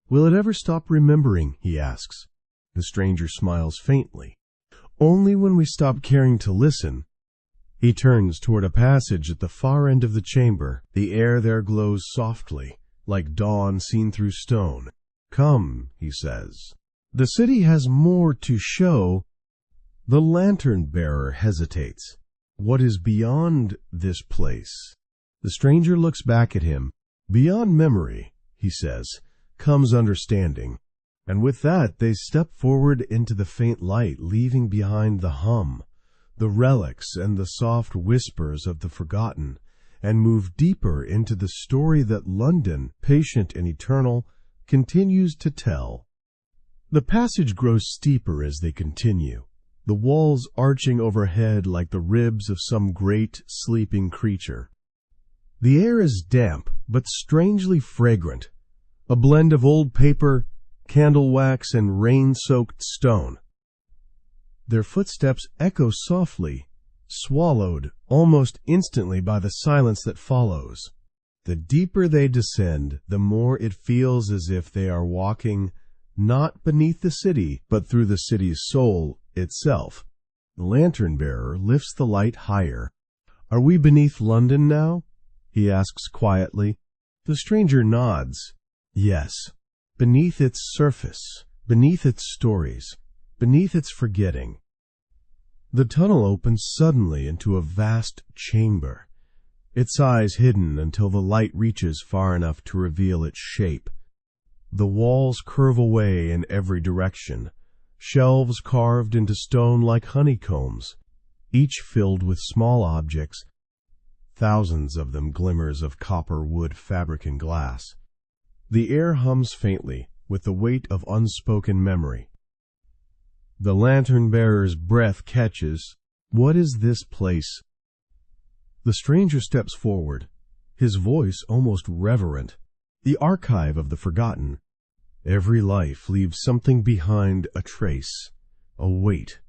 "Will it ever stop remembering?" he asks. The stranger smiles faintly. "Only when we stop caring to listen." He turns toward a passage at the far end of the chamber. The air there glows softly, like dawn seen through stone. "Come," he says. "The city has more to show." The lantern-bearer hesitates. What is beyond this place? The stranger looks back at him. Beyond memory, he says, comes understanding. And with that, they step forward into the faint light, leaving behind the hum, the relics, and the soft whispers of the forgotten, and move deeper into the story that London, patient and eternal, continues to tell. The passage grows steeper as they continue, the walls arching overhead like the ribs of some great sleeping creature. The air is damp, but strangely fragrant, a blend of old paper, candle wax, and rain-soaked stone. Their footsteps echo softly, swallowed almost instantly by the silence that follows. The deeper they descend, the more it feels as if they are walking not beneath the city, but through the city's soul itself. The lantern-bearer lifts the light higher. "Are we beneath London now?" he asks quietly. The stranger nods. Yes. Beneath its surface, beneath its stories, beneath its forgetting. The tunnel opens suddenly into a vast chamber, its eyes hidden until the light reaches far enough to reveal its shape. The walls curve away in every direction, shelves carved into stone like honeycombs, each filled with small objects, thousands of them glimmers of copper, wood, fabric, and glass. The air hums faintly with the weight of unspoken memory. The lantern-bearer's breath catches. What is this place? The stranger steps forward, his voice almost reverent. The archive of the forgotten. Every life leaves something behind, a trace, a weight,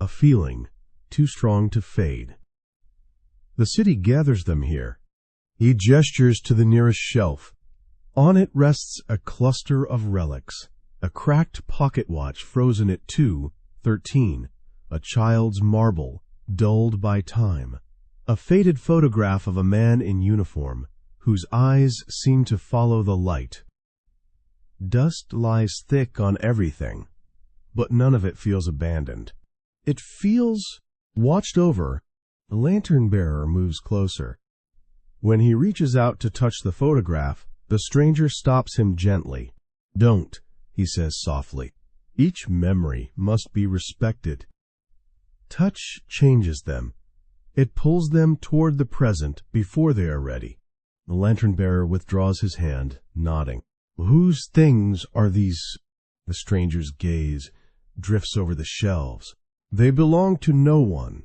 a feeling too strong to fade. The city gathers them here. He gestures to the nearest shelf. On it rests a cluster of relics, a cracked pocket watch frozen at 2:13, a child's marble, dulled by time, a faded photograph of a man in uniform, whose eyes seem to follow the light. Dust lies thick on everything, but none of it feels abandoned. It feels watched over. The lantern-bearer moves closer. When he reaches out to touch the photograph, the stranger stops him gently. "Don't," he says softly. "Each memory must be respected." Touch changes them. It pulls them toward the present before they are ready. The lantern-bearer withdraws his hand, nodding. "Whose things are these?" The stranger's gaze drifts over the shelves. "They belong to no one,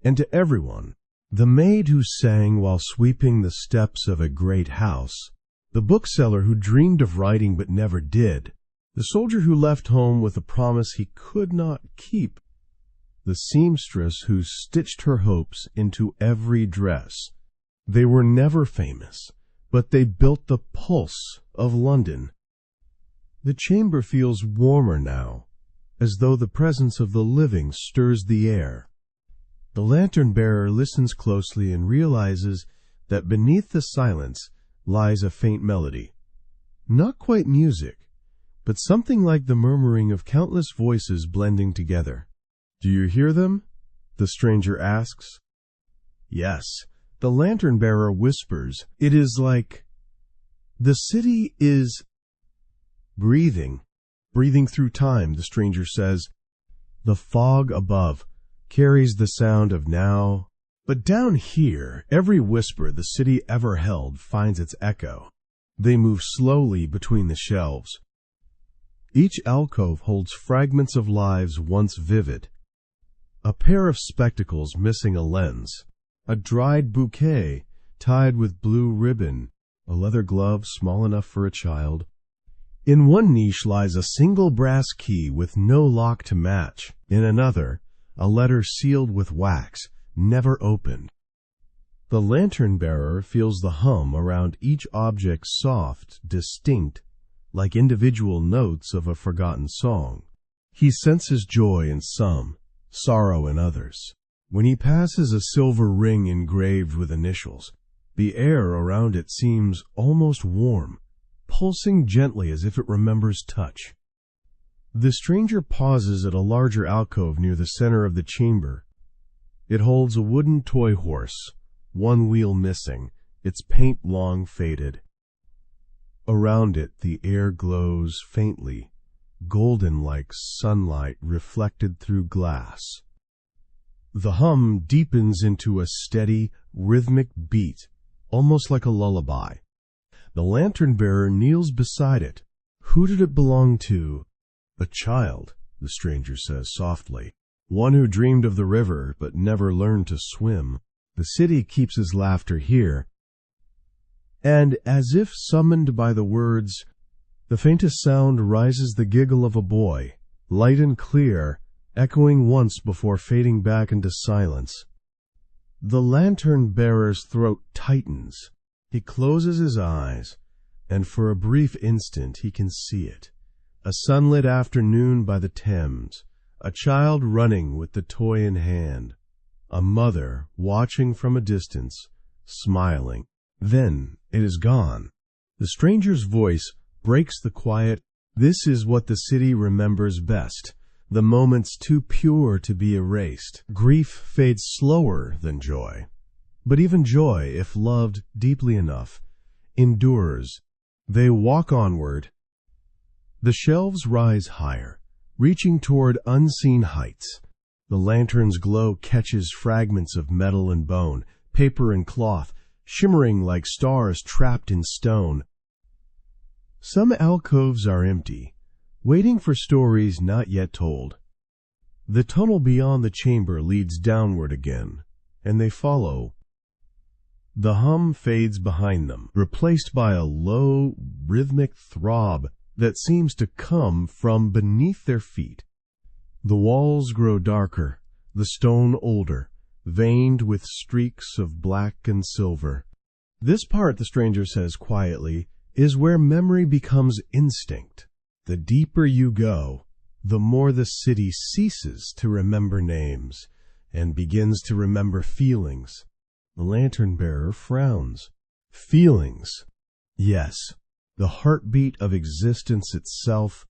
and to everyone. The maid who sang while sweeping the steps of a great house, the bookseller who dreamed of writing but never did, the soldier who left home with a promise he could not keep, the seamstress who stitched her hopes into every dress. They were never famous, but they built the pulse of London." The chamber feels warmer now, as though the presence of the living stirs the air. The lantern-bearer listens closely and realizes that beneath the silence lies a faint melody. Not quite music, but something like the murmuring of countless voices blending together. "Do you hear them?" the stranger asks. "Yes," the lantern-bearer whispers. "It is like the city is breathing through time," the stranger says. "The fog above carries the sound of now, but down here, every whisper the city ever held finds its echo." They move slowly between the shelves. Each alcove holds fragments of lives once vivid. A pair of spectacles missing a lens, a dried bouquet tied with blue ribbon, a leather glove small enough for a child. In one niche lies a single brass key with no lock to match. In another, a letter sealed with wax, never opened. The lantern-bearer feels the hum around each object, soft, distinct, like individual notes of a forgotten song. He senses joy in some, sorrow in others. When he passes a silver ring engraved with initials, the air around it seems almost warm, pulsing gently as if it remembers touch. The stranger pauses at a larger alcove near the center of the chamber. It holds a wooden toy horse, one wheel missing, its paint long faded. Around it the air glows faintly, golden like sunlight reflected through glass. The hum deepens into a steady, rhythmic beat, almost like a lullaby. The lantern-bearer kneels beside it. Who did it belong to? A child, the stranger says softly. One who dreamed of the river but never learned to swim. The city keeps his laughter here. And as if summoned by the words, the faintest sound rises the giggle of a boy, light and clear, echoing once before fading back into silence. The lantern-bearer's throat tightens. He closes his eyes, and for a brief instant he can see it. A sunlit afternoon by the Thames, a child running with the toy in hand, a mother watching from a distance, smiling. Then it is gone. The stranger's voice breaks the quiet. This is what the city remembers best, the moments too pure to be erased. Grief fades slower than joy, but even joy, if loved deeply enough, endures. They walk onward. The shelves rise higher, reaching toward unseen heights. The lantern's glow catches fragments of metal and bone, paper and cloth, shimmering like stars trapped in stone. Some alcoves are empty, waiting for stories not yet told. The tunnel beyond the chamber leads downward again, and they follow. The hum fades behind them, replaced by a low, rhythmic throb that seems to come from beneath their feet. The walls grow darker, the stone older, veined with streaks of black and silver. This part, the stranger says quietly, is where memory becomes instinct. The deeper you go, the more the city ceases to remember names and begins to remember feelings. The lantern-bearer frowns. Feelings. Yes, the heartbeat of existence itself,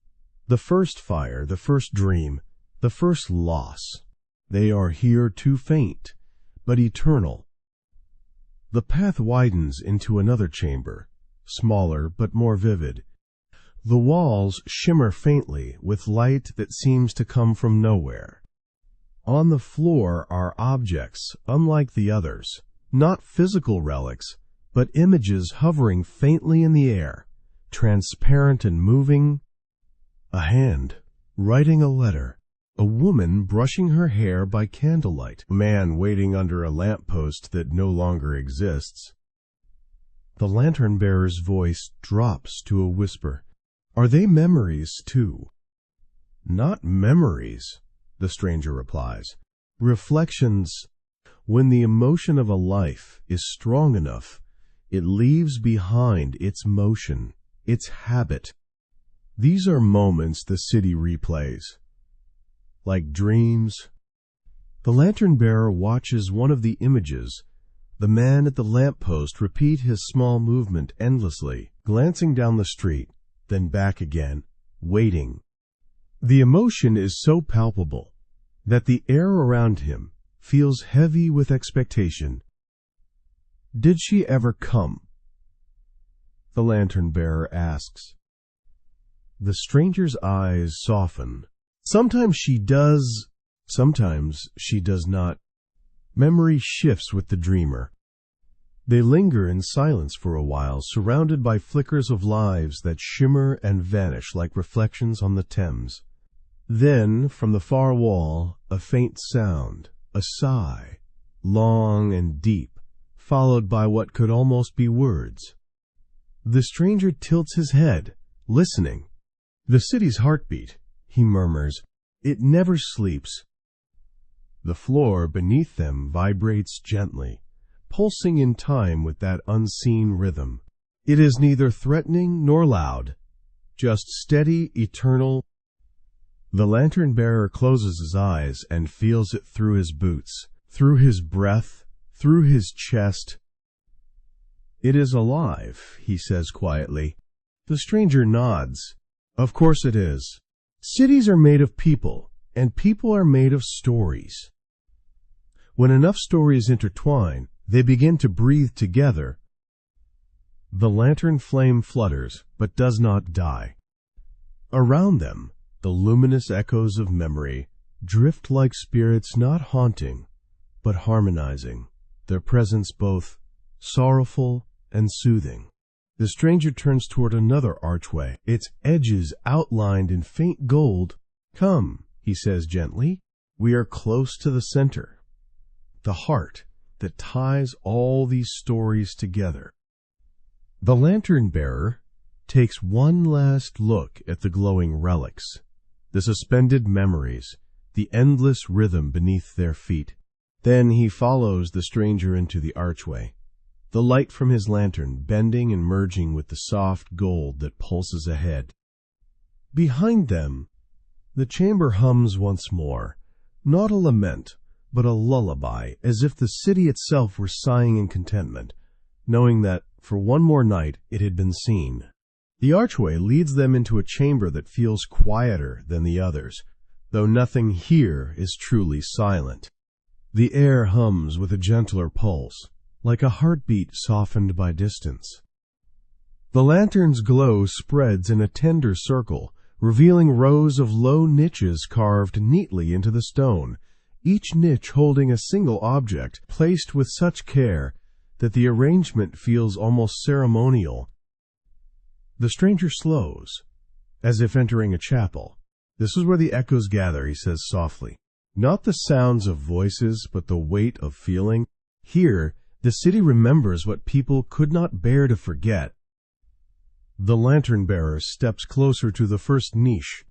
the first fire, the first dream, the first loss. They are here too faint, but eternal. The path widens into another chamber, smaller but more vivid. The walls shimmer faintly with light that seems to come from nowhere. On the floor are objects unlike the others, not physical relics, but images hovering faintly in the air, transparent and moving. A hand, writing a letter. A woman brushing her hair by candlelight. A man waiting under a lamppost that no longer exists. The lantern-bearer's voice drops to a whisper. Are they memories, too? Not memories, the stranger replies. Reflections. When the emotion of a life is strong enough, it leaves behind its motion, its habit. These are moments the city replays. Like dreams. The lantern-bearer watches one of the images. The man at the lamppost repeat his small movement endlessly, glancing down the street, then back again, waiting. The emotion is so palpable that the air around him feels heavy with expectation. Did she ever come? The lantern-bearer asks. The stranger's eyes soften. Sometimes she does, sometimes she does not. Memory shifts with the dreamer. They linger in silence for a while, surrounded by flickers of lives that shimmer and vanish like reflections on the Thames. Then, from the far wall, a faint sound, a sigh, long and deep, followed by what could almost be words. The stranger tilts his head, listening. The city's heartbeat, he murmurs. It never sleeps. The floor beneath them vibrates gently, pulsing in time with that unseen rhythm. It is neither threatening nor loud, just steady, eternal. The lantern-bearer closes his eyes and feels it through his boots, through his breath, through his chest. It is alive, he says quietly. The stranger nods. Of course it is. Cities are made of people, and people are made of stories. When enough stories intertwine, they begin to breathe together. The lantern flame flutters, but does not die. Around them, the luminous echoes of memory drift like spirits not haunting, but harmonizing, their presence both sorrowful and soothing. The stranger turns toward another archway, its edges outlined in faint gold. "Come," he says gently, "we are close to the center, the heart that ties all these stories together." The lantern-bearer takes one last look at the glowing relics, the suspended memories, the endless rhythm beneath their feet. Then he follows the stranger into the archway, the light from his lantern bending and merging with the soft gold that pulses ahead. Behind them, the chamber hums once more, not a lament, but a lullaby, as if the city itself were sighing in contentment, knowing that for one more night it had been seen. The archway leads them into a chamber that feels quieter than the others, though nothing here is truly silent. The air hums with a gentler pulse, like a heartbeat softened by distance. The lantern's glow spreads in a tender circle, revealing rows of low niches carved neatly into the stone, each niche holding a single object, placed with such care that the arrangement feels almost ceremonial. The stranger slows, as if entering a chapel. "This is where the echoes gather," he says softly. "Not the sounds of voices, but the weight of feeling. Here, the city remembers what people could not bear to forget." The lantern-bearer steps closer to the first niche.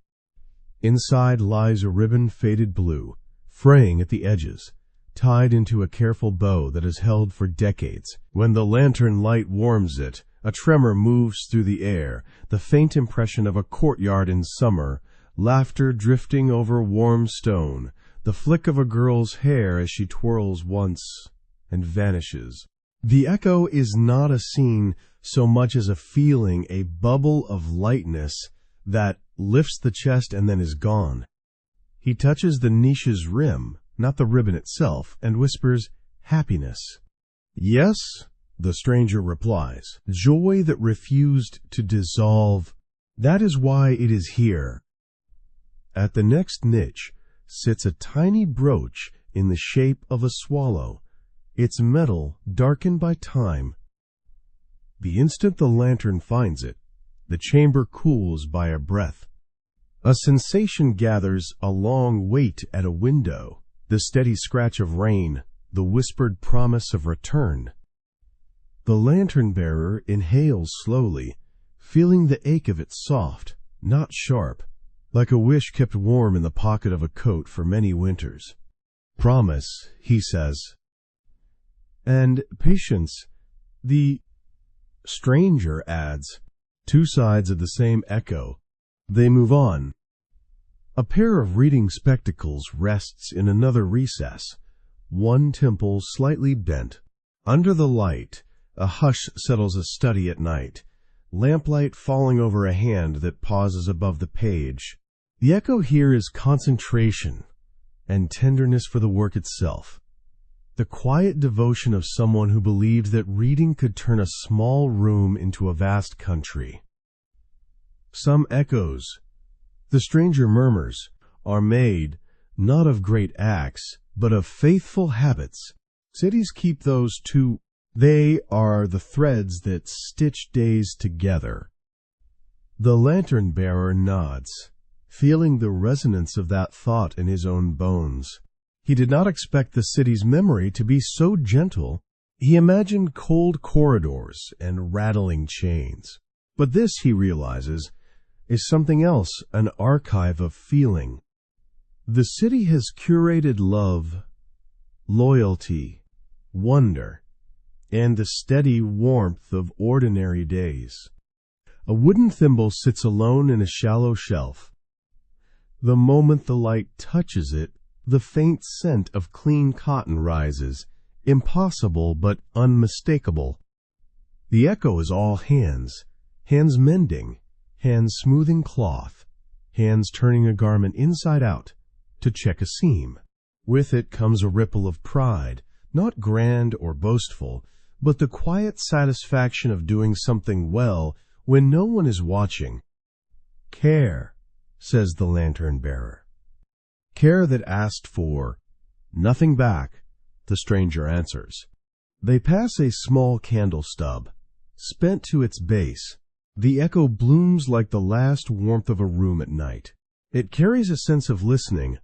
Inside lies a ribbon faded blue, fraying at the edges, tied into a careful bow that has held for decades. When the lantern light warms it, a tremor moves through the air, the faint impression of a courtyard in summer, laughter drifting over warm stone, the flick of a girl's hair as she twirls once and vanishes. The echo is not a scene so much as a feeling, a bubble of lightness that lifts the chest and then is gone. He touches the niche's rim, not the ribbon itself, and whispers, "Happiness." "Yes," the stranger replies, "joy that refused to dissolve. That is why it is here." At the next niche sits a tiny brooch in the shape of a swallow, its metal darkened by time. The instant the lantern finds it, the chamber cools by a breath. A sensation gathers, a long wait at a window, the steady scratch of rain, the whispered promise of return. The lantern-bearer inhales slowly, feeling the ache of it soft, not sharp, like a wish kept warm in the pocket of a coat for many winters. "Promise," he says. "And patience," the stranger adds, two sides of the same echo. They move on. A pair of reading spectacles rests in another recess, one temple slightly bent. Under the light, a hush settles a study at night, lamplight falling over a hand that pauses above the page. The echo here is concentration and tenderness for the work itself, the quiet devotion of someone who believed that reading could turn a small room into a vast country. Some echoes, the stranger murmurs, are made not of great acts, but of faithful habits. Cities keep those too. They are the threads that stitch days together. The lantern-bearer nods, feeling the resonance of that thought in his own bones. He did not expect the city's memory to be so gentle. He imagined cold corridors and rattling chains. But this, he realizes, is something else, an archive of feeling. The city has curated love, loyalty, wonder, and the steady warmth of ordinary days. A wooden thimble sits alone in a shallow shelf. The moment the light touches it, the faint scent of clean cotton rises, impossible but unmistakable. The echo is all hands, hands mending, hands smoothing cloth, hands turning a garment inside out to check a seam. With it comes a ripple of pride, not grand or boastful, but the quiet satisfaction of doing something well when no one is watching. Care, says the lantern-bearer. Care that asked for nothing back, the stranger answers. They pass a small candle stub, spent to its base. The echo blooms like the last warmth of a room at night. It carries a sense of listening,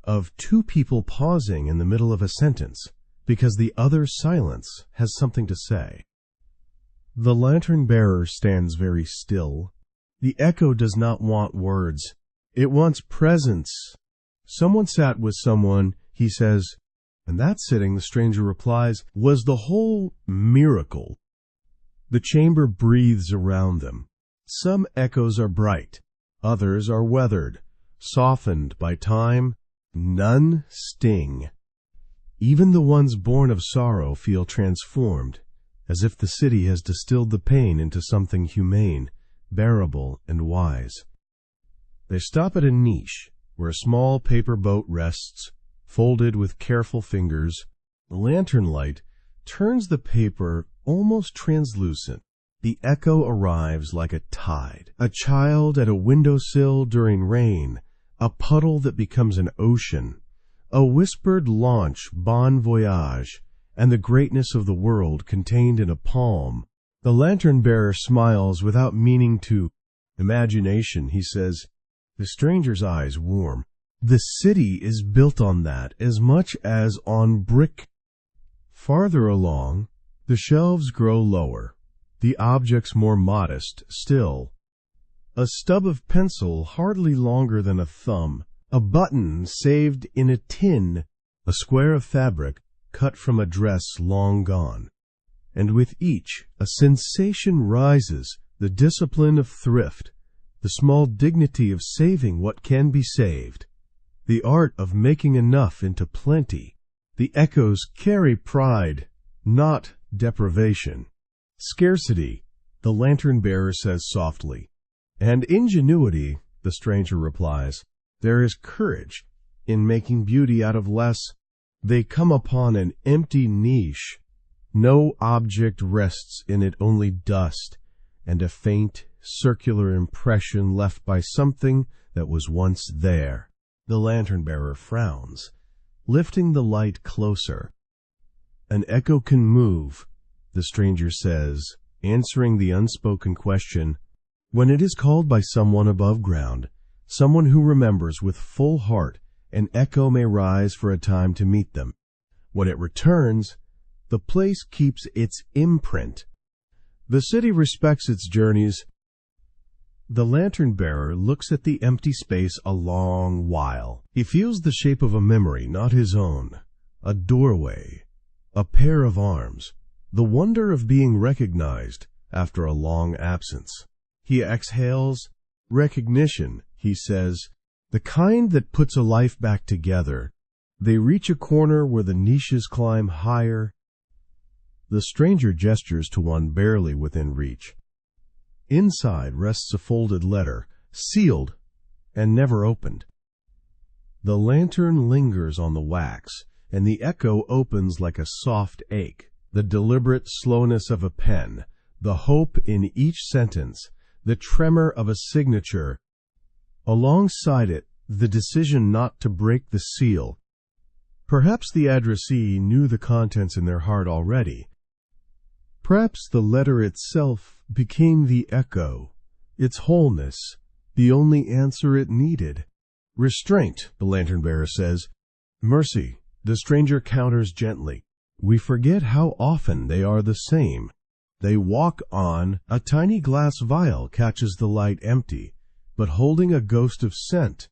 of two people pausing in the middle of a sentence, because the other's silence has something to say. The lantern-bearer stands very still. The echo does not want words. It wants presence. Someone sat with someone, he says, and that sitting, the stranger replies, was the whole miracle. The chamber breathes around them. Some echoes are bright, others are weathered, softened by time. None sting. Even the ones born of sorrow feel transformed, as if the city has distilled the pain into something humane, bearable, and wise. They stop at a niche where a small paper boat rests, folded with careful fingers. The lantern light turns the paper almost translucent. The echo arrives like a tide, a child at a windowsill during rain, a puddle that becomes an ocean, a whispered launch bon voyage, and the greatness of the world contained in a palm. The lantern-bearer smiles without meaning to. Imagination, he says. The stranger's eyes warm. The city is built on that as much as on brick. Farther along, the shelves grow lower, the objects more modest still. A stub of pencil hardly longer than a thumb, a button saved in a tin, a square of fabric cut from a dress long gone. And with each, a sensation rises, the discipline of thrift, the small dignity of saving what can be saved, the art of making enough into plenty. The echoes carry pride, not deprivation. Scarcity, the lantern-bearer says softly. And ingenuity, the stranger replies. There is courage in making beauty out of less. They come upon an empty niche. No object rests in it, only dust, and a faint, circular impression left by something that was once there. The lantern-bearer frowns, lifting the light closer. An echo can move, the stranger says, answering the unspoken question. When it is called by someone above ground, someone who remembers with full heart, an echo may rise for a time to meet them. When it returns, the place keeps its imprint. The city respects its journeys. The lantern-bearer looks at the empty space a long while. He feels the shape of a memory, not his own. A doorway, a pair of arms, the wonder of being recognized after a long absence. He exhales. Recognition, he says, the kind that puts a life back together. They reach a corner where the niches climb higher. The stranger gestures to one barely within reach. Inside rests a folded letter, sealed and never opened. The lantern lingers on the wax, and the echo opens like a soft ache. The deliberate slowness of a pen, the hope in each sentence, the tremor of a signature. Alongside it, the decision not to break the seal. Perhaps the addressee knew the contents in their heart already. Perhaps the letter itself became the echo, its wholeness, the only answer it needed. Restraint, the lantern-bearer says. Mercy, the stranger counters gently. We forget how often they are the same. They walk on. A tiny glass vial catches the light empty, but holding a ghost of scent.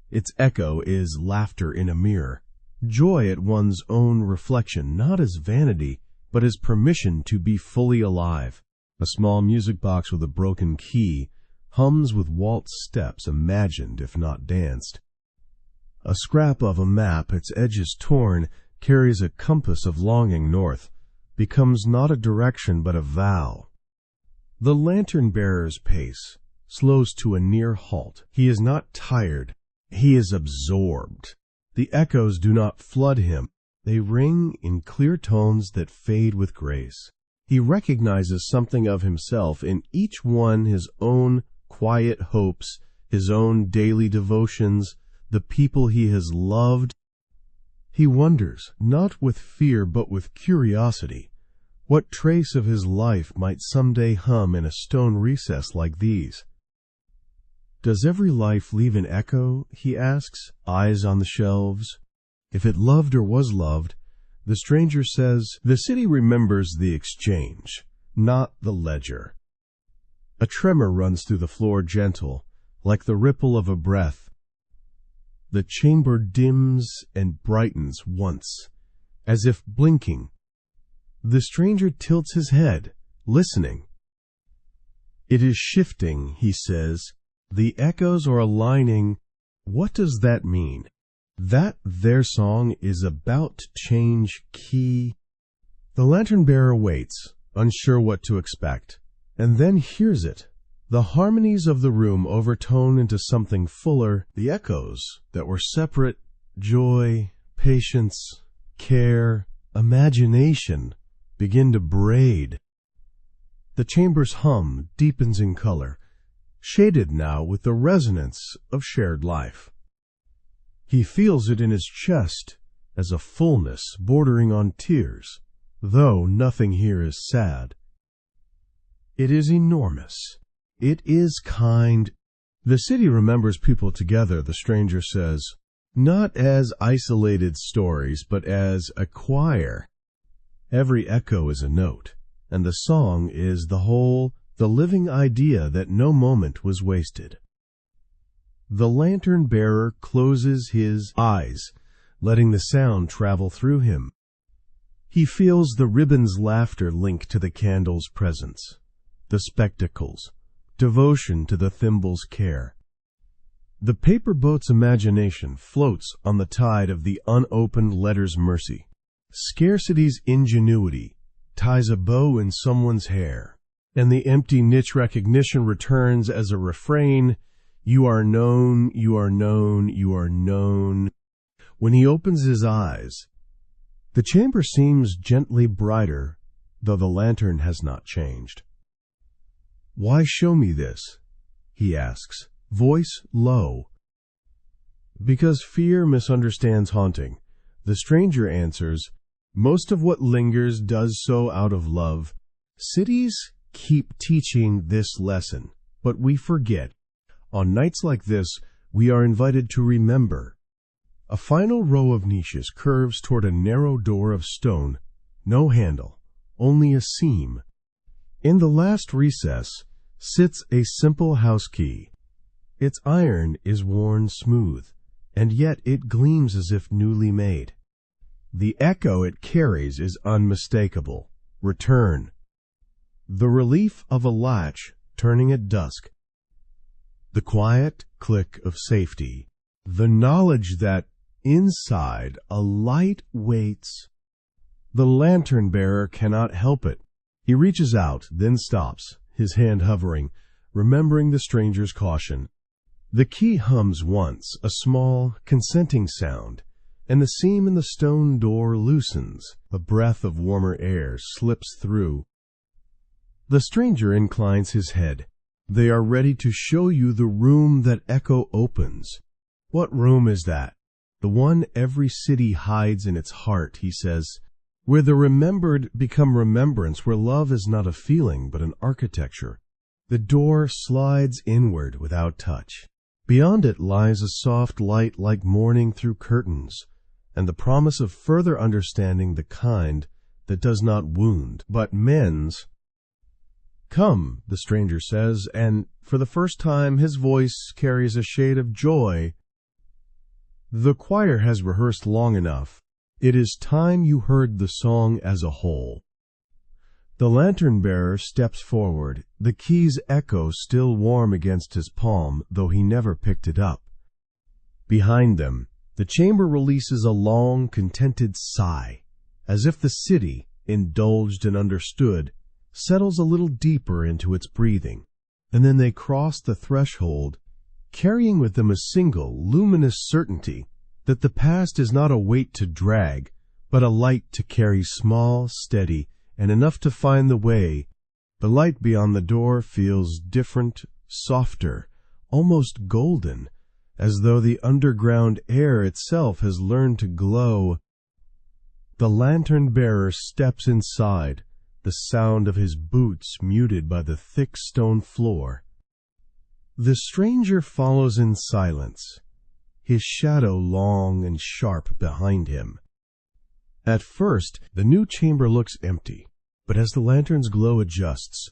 Its echo is laughter in a mirror, joy at one's own reflection, not as vanity, but as permission to be fully alive. A small music box with a broken key hums with waltz steps imagined if not danced. A scrap of a map, its edges torn, carries a compass of longing north, becomes not a direction but a vow. The lantern-bearer's pace, slows to a near halt. He is not tired. He is absorbed. The echoes do not flood him. They ring in clear tones that fade with grace. He recognizes something of himself in each one, his own quiet hopes, his own daily devotions, the people he has loved. He wonders, not with fear but with curiosity, what trace of his life might someday hum in a stone recess like these. Does every life leave an echo, he asks, eyes on the shelves? If it loved or was loved, the stranger says, the city remembers the exchange, not the ledger. A tremor runs through the floor, gentle, like the ripple of a breath. The chamber dims and brightens once, as if blinking. The stranger tilts his head, listening. It is shifting, he says. The echoes are aligning. What does that mean? That their song is about to change key. The lantern-bearer waits, unsure what to expect, and then hears it. The harmonies of the room overtone into something fuller. The echoes that were separate, joy, patience, care, imagination, begin to braid. The chamber's hum deepens in color, shaded now with the resonance of shared life. He feels it in his chest as a fullness bordering on tears, though nothing here is sad. It is enormous. It is kind. The city remembers people together, the stranger says, not as isolated stories, but as a choir. Every echo is a note, and the song is the whole, the living idea that no moment was wasted. The lantern-bearer closes his eyes, letting the sound travel through him. He feels the ribbon's laughter link to the candle's presence, the spectacles, devotion to the thimble's care. The paper boat's imagination floats on the tide of the unopened letter's mercy. Scarcity's ingenuity ties a bow in someone's hair, and the empty niche recognition returns as a refrain. You are known, you are known, you are known. When he opens his eyes, the chamber seems gently brighter, though the lantern has not changed. Why show me this? He asks, voice low. Because fear misunderstands haunting. The stranger answers, most of what lingers does so out of love. Cities keep teaching this lesson, but we forget. On nights like this, we are invited to remember. A final row of niches curves toward a narrow door of stone, no handle, only a seam. In the last recess sits a simple house key. Its iron is worn smooth, and yet it gleams as if newly made. The echo it carries is unmistakable. Return. The relief of a latch turning at dusk. The quiet click of safety. The knowledge that inside a light waits. The lantern-bearer cannot help it. He reaches out, then stops, his hand hovering, remembering the stranger's caution. The key hums once, a small, consenting sound, and the seam in the stone door loosens. A breath of warmer air slips through. The stranger inclines his head. They are ready to show you the room that echo opens. What room is that? The one every city hides in its heart, he says, where the remembered become remembrance, where love is not a feeling but an architecture. The door slides inward without touch. Beyond it lies a soft light like morning through curtains, and the promise of further understanding, the kind that does not wound, but mends. Come, the stranger says, and for the first time his voice carries a shade of joy. The choir has rehearsed long enough. It is time you heard the song as a whole. The lantern-bearer steps forward, the key's echo still warm against his palm, though he never picked it up. Behind them, the chamber releases a long, contented sigh, as if the city, indulged and understood, settles a little deeper into its breathing. and then they cross the threshold, carrying with them a single, luminous certainty that the past is not a weight to drag, but a light to carry small, steady, and enough to find the way. The light beyond the door feels different, softer, almost golden, as though the underground air itself has learned to glow. The lantern-bearer steps inside, the sound of his boots muted by the thick stone floor. The stranger follows in silence, his shadow long and sharp behind him. At first, the new chamber looks empty, but as the lantern's glow adjusts,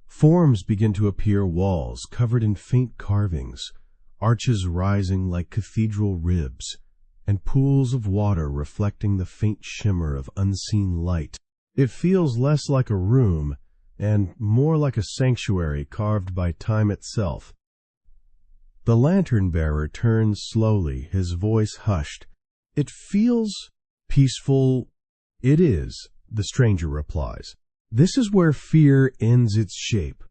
forms begin to appear, walls covered in faint carvings, arches rising like cathedral ribs, and pools of water reflecting the faint shimmer of unseen light. It feels less like a room and more like a sanctuary carved by time itself. The lantern-bearer turns slowly, his voice hushed. "It feels peaceful." "It is," the stranger replies. "This is where fear ends its shape.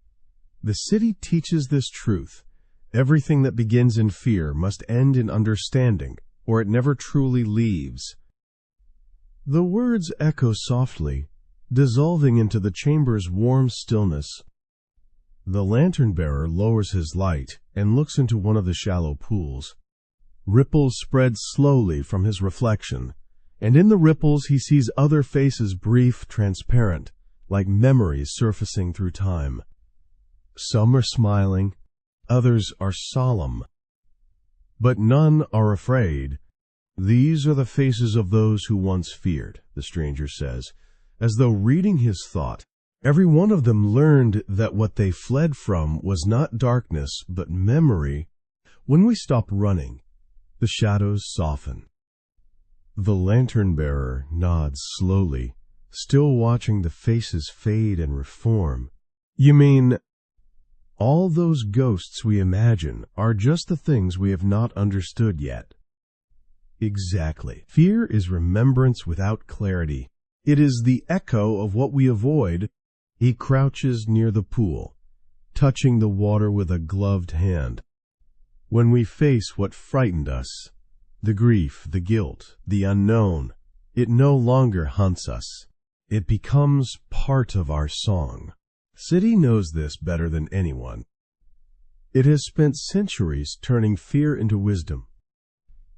The city teaches this truth. Everything that begins in fear must end in understanding, or it never truly leaves." The words echo softly, dissolving into the chamber's warm stillness. The lantern-bearer lowers his light and looks into one of the shallow pools. Ripples spread slowly from his reflection, and in the ripples he sees other faces, brief, transparent, like memories surfacing through time. Some are smiling, others are solemn, but none are afraid. "These are the faces of those who once feared," the stranger says, as though reading his thought. "Every one of them learned that what they fled from was not darkness, but memory." When we stop running, the shadows soften. The lantern-bearer nods slowly, still watching the faces fade and reform. "You mean all those ghosts we imagine are just the things we have not understood yet?" "Exactly. Fear is remembrance without clarity. It is the echo of what we avoid." He crouches near the pool, touching the water with a gloved hand. "When we face what frightened us, the grief, the guilt, the unknown, it no longer hunts us. It becomes part of our song." City knows this better than anyone. It has spent centuries turning fear into wisdom.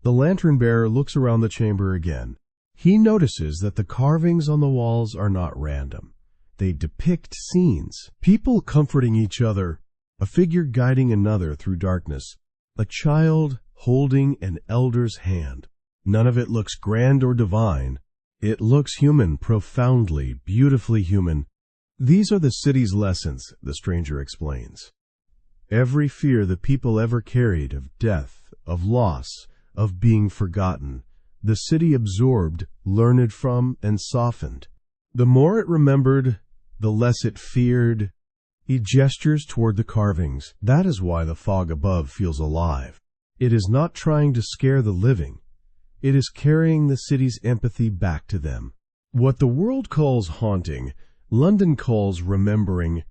The lantern-bearer looks around the chamber again. He notices that the carvings on the walls are not random. They depict scenes, people comforting each other, a figure guiding another through darkness, a child holding an elder's hand. None of it looks grand or divine. It looks human, profoundly, beautifully human. "These are the city's lessons," the stranger explains. "Every fear the people ever carried of death, of loss, of being forgotten, the city absorbed, learned from, and softened. The more it remembered, the less it feared." He gestures toward the carvings. "That is why the fog above feels alive. It is not trying to scare the living. It is carrying the city's empathy back to them. What the world calls haunting, London calls remembering."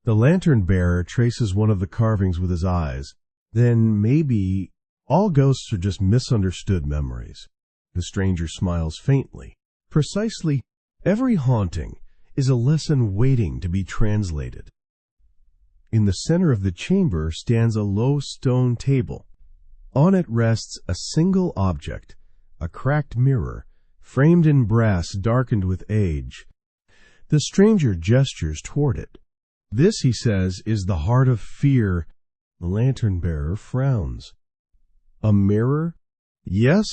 The lantern-bearer traces one of the carvings with his eyes. "Then maybe all ghosts are just misunderstood memories." The stranger smiles faintly. "Precisely. Every haunting is a lesson waiting to be translated." In the center of the chamber stands a low stone table. On it rests a single object, a cracked mirror, framed in brass darkened with age. The stranger gestures toward it. "This," he says, "is the heart of fear." The lantern-bearer frowns. "A mirror?" "Yes,"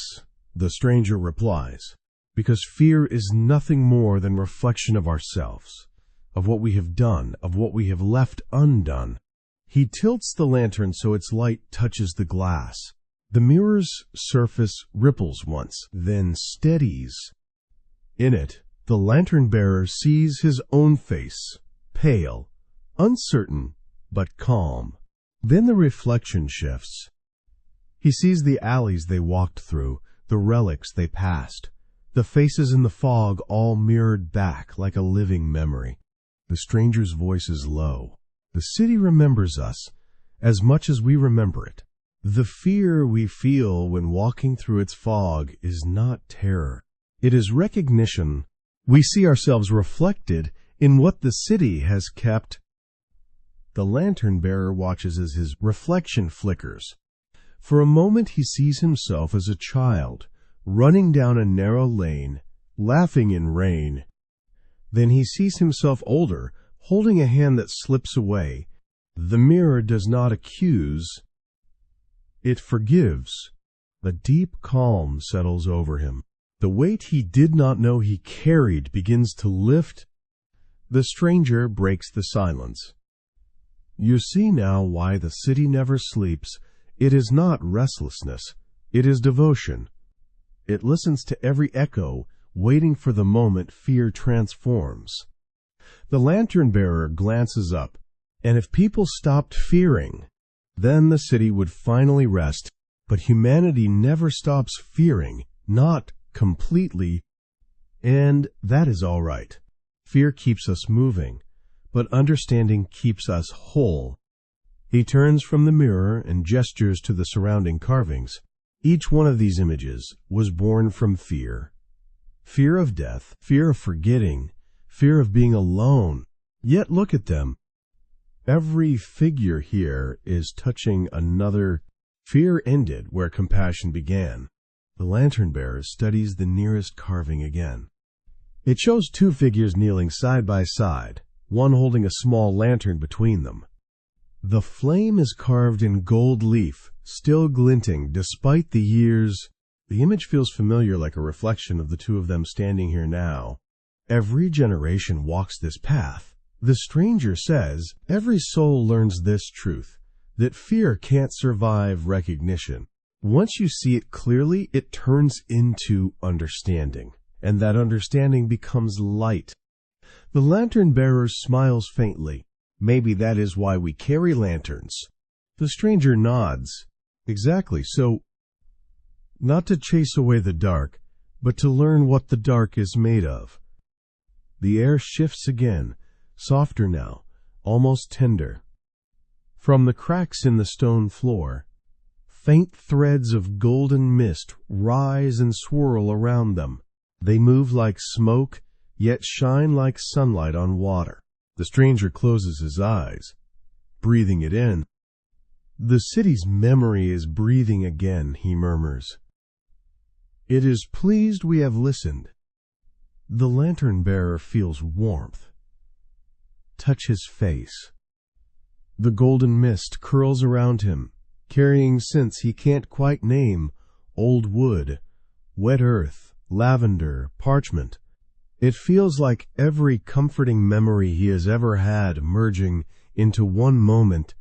the stranger replies, "because fear is nothing more than reflection of ourselves, of what we have done, of what we have left undone." He tilts the lantern so its light touches the glass. The mirror's surface ripples once, then steadies. In it, the lantern-bearer sees his own face, pale, uncertain, but calm. Then the reflection shifts. He sees the alleys they walked through, the relics they passed, the faces in the fog all mirrored back like a living memory. The stranger's voice is low. The city remembers us as much as we remember it. The fear we feel when walking through its fog is not terror. It is recognition. We see ourselves reflected in what the city has kept. The lantern-bearer watches as his reflection flickers. For a moment he sees himself as a child, running down a narrow lane, laughing in rain. Then he sees himself older, holding a hand that slips away. The mirror does not accuse, it forgives. A deep calm settles over him. The weight he did not know he carried begins to lift. The stranger breaks the silence. You see now why the city never sleeps. It is not restlessness, it is devotion. It listens to every echo, waiting for the moment fear transforms. The lantern-bearer glances up, and if people stopped fearing, then the city would finally rest. But humanity never stops fearing, not completely, and that is all right. Fear keeps us moving, but understanding keeps us whole. He turns from the mirror and gestures to the surrounding carvings. Each one of these images was born from fear. Fear of death, fear of forgetting, fear of being alone. Yet look at them. Every figure here is touching another. Fear ended where compassion began. The lantern-bearer studies the nearest carving again. It shows two figures kneeling side by side, one holding a small lantern between them. The flame is carved in gold leaf, still glinting despite the years. The image feels familiar, like a reflection of the two of them standing here now. Every generation walks this path. The stranger says, every soul learns this truth, that fear can't survive recognition. Once you see it clearly, it turns into understanding, and that understanding becomes light. The lantern-bearer smiles faintly. Maybe that is why we carry lanterns. The stranger nods. Exactly, so not to chase away the dark, but to learn what the dark is made of. The air shifts again, softer now, almost tender. From the cracks in the stone floor, faint threads of golden mist rise and swirl around them. They move like smoke, yet shine like sunlight on water. The stranger closes his eyes, breathing it in. The city's memory is breathing again, he murmurs. It is pleased we have listened. The lantern-bearer feels warmth. Touch his face. The golden mist curls around him, carrying scents he can't quite name: old wood, wet earth, lavender, parchment. It feels like every comforting memory he has ever had merging into one moment.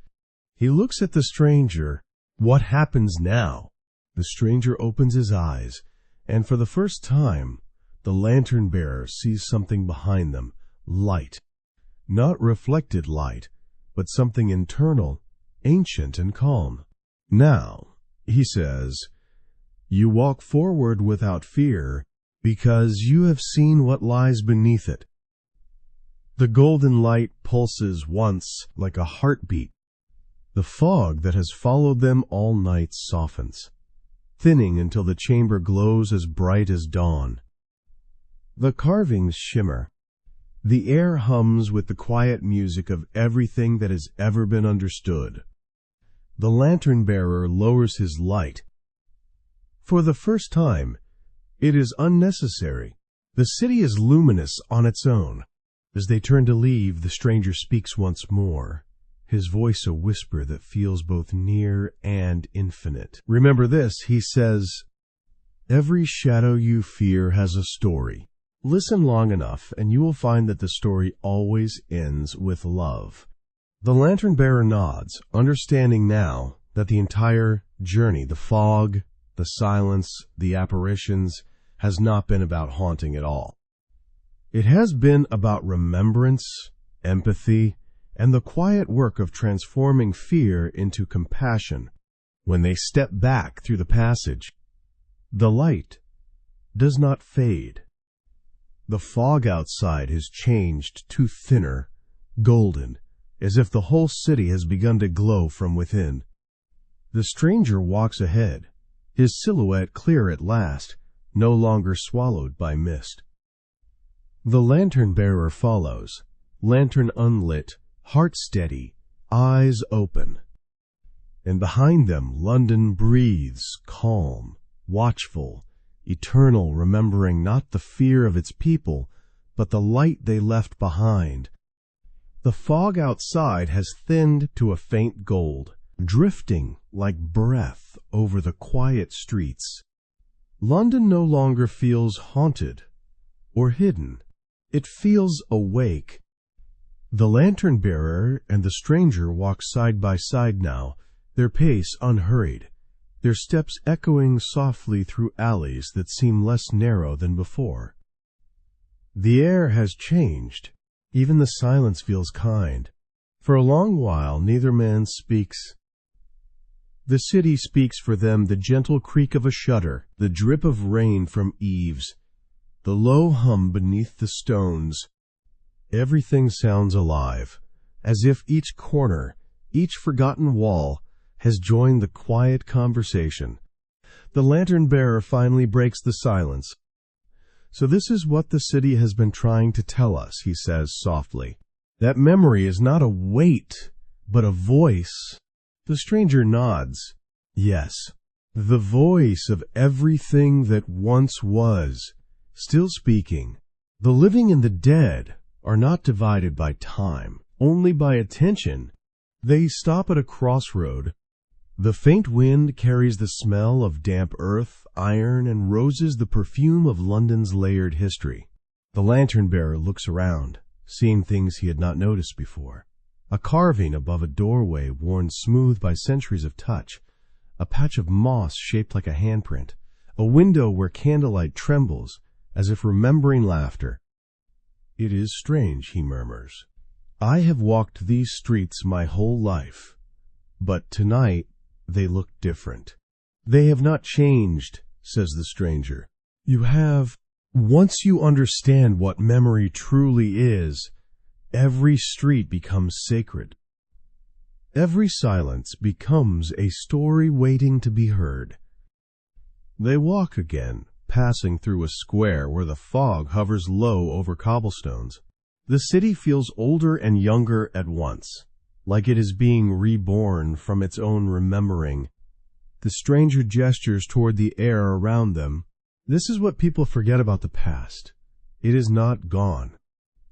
He looks at the stranger. What happens now? The stranger opens his eyes, and for the first time, the lantern-bearer sees something behind them, light. Not reflected light, but something internal, ancient and calm. Now, he says, you walk forward without fear, because you have seen what lies beneath it. The golden light pulses once like a heartbeat. The fog that has followed them all night softens, thinning until the chamber glows as bright as dawn. The carvings shimmer. The air hums with the quiet music of everything that has ever been understood. The lantern-bearer lowers his light. For the first time, it is unnecessary. The city is luminous on its own. As they turn to leave, the stranger speaks once more, his voice a whisper that feels both near and infinite. Remember this, he says, every shadow you fear has a story. Listen long enough, and you will find that the story always ends with love. The lantern-bearer nods, understanding now that the entire journey, the fog, the silence, the apparitions, has not been about haunting at all. It has been about remembrance, empathy, and the quiet work of transforming fear into compassion. When they step back through the passage, the light does not fade. The fog outside has changed to thinner, golden, as if the whole city has begun to glow from within. The stranger walks ahead, his silhouette clear at last, no longer swallowed by mist. The lantern-bearer follows, lantern unlit, heart steady, eyes open. And behind them London breathes, calm, watchful, eternal, remembering not the fear of its people, but the light they left behind. The fog outside has thinned to a faint gold, drifting like breath over the quiet streets. London no longer feels haunted or hidden. It feels awake. The lantern-bearer and the stranger walk side by side now, their pace unhurried, their steps echoing softly through alleys that seem less narrow than before. The air has changed. Even the silence feels kind. For a long while neither man speaks. The city speaks for them, the gentle creak of a shutter, the drip of rain from eaves, the low hum beneath the stones. Everything sounds alive, as if each corner, each forgotten wall, has joined the quiet conversation. The lantern-bearer finally breaks the silence. "So this is what the city has been trying to tell us," he says softly. "That memory is not a weight, but a voice." The stranger nods. Yes, the voice of everything that once was, still speaking. The living and the dead are not divided by time, only by attention. They stop at a crossroad. The faint wind carries the smell of damp earth, iron, and roses, the perfume of London's layered history. The lantern-bearer looks around, seeing things he had not noticed before. A carving above a doorway worn smooth by centuries of touch, a patch of moss shaped like a handprint, a window where candlelight trembles, as if remembering laughter. "It is strange," he murmurs. "I have walked these streets my whole life, but tonight they look different." "They have not changed," says the stranger. "You have. Once you understand what memory truly is, every street becomes sacred. Every silence becomes a story waiting to be heard." They walk again, passing through a square where the fog hovers low over cobblestones. The city feels older and younger at once, like it is being reborn from its own remembering. The stranger gestures toward the air around them. This is what people forget about the past. It is not gone.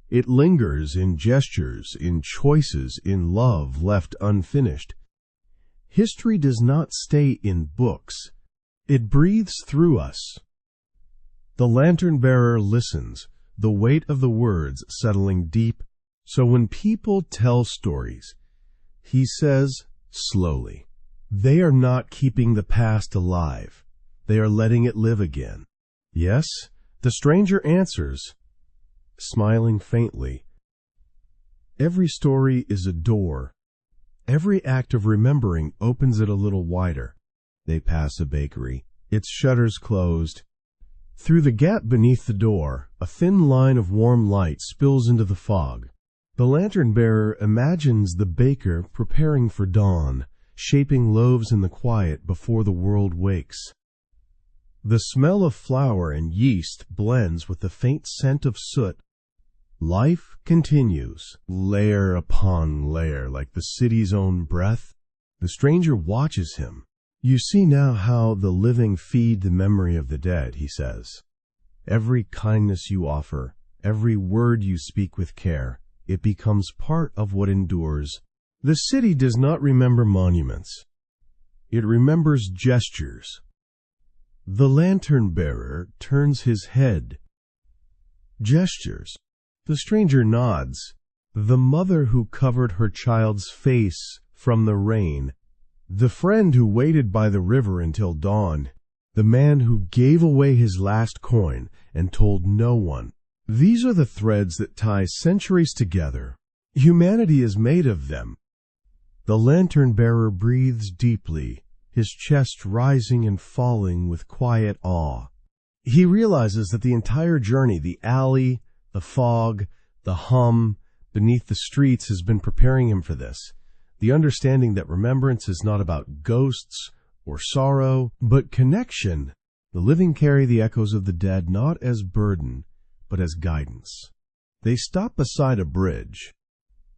It lingers in gestures, in choices, in love left unfinished. History does not stay in books. It breathes through us. The lantern-bearer listens, the weight of the words settling deep. "So when people tell stories," he says slowly, "they are not keeping the past alive. They are letting it live again." "Yes?" the stranger answers, smiling faintly. "Every story is a door. Every act of remembering opens it a little wider." They pass a bakery, its shutters closed. Through the gap beneath the door, a thin line of warm light spills into the fog. The lantern-bearer imagines the baker preparing for dawn, shaping loaves in the quiet before the world wakes. The smell of flour and yeast blends with the faint scent of soot. Life continues, layer upon layer, like the city's own breath. The stranger watches him. "You see now how the living feed the memory of the dead," he says. "Every kindness you offer, every word you speak with care, it becomes part of what endures. The city does not remember monuments. It remembers gestures." The lantern-bearer turns his head. "Gestures." The stranger nods. The mother who covered her child's face from the rain, the friend who waited by the river until dawn, the man who gave away his last coin and told no one. These are the threads that tie centuries together. Humanity is made of them. The lantern-bearer breathes deeply, his chest rising and falling with quiet awe. He realizes that the entire journey, the alley, the fog, the hum, beneath the streets has been preparing him for this. The understanding that remembrance is not about ghosts or sorrow, but connection. The living carry the echoes of the dead not as burden, but as guidance. They stop beside a bridge.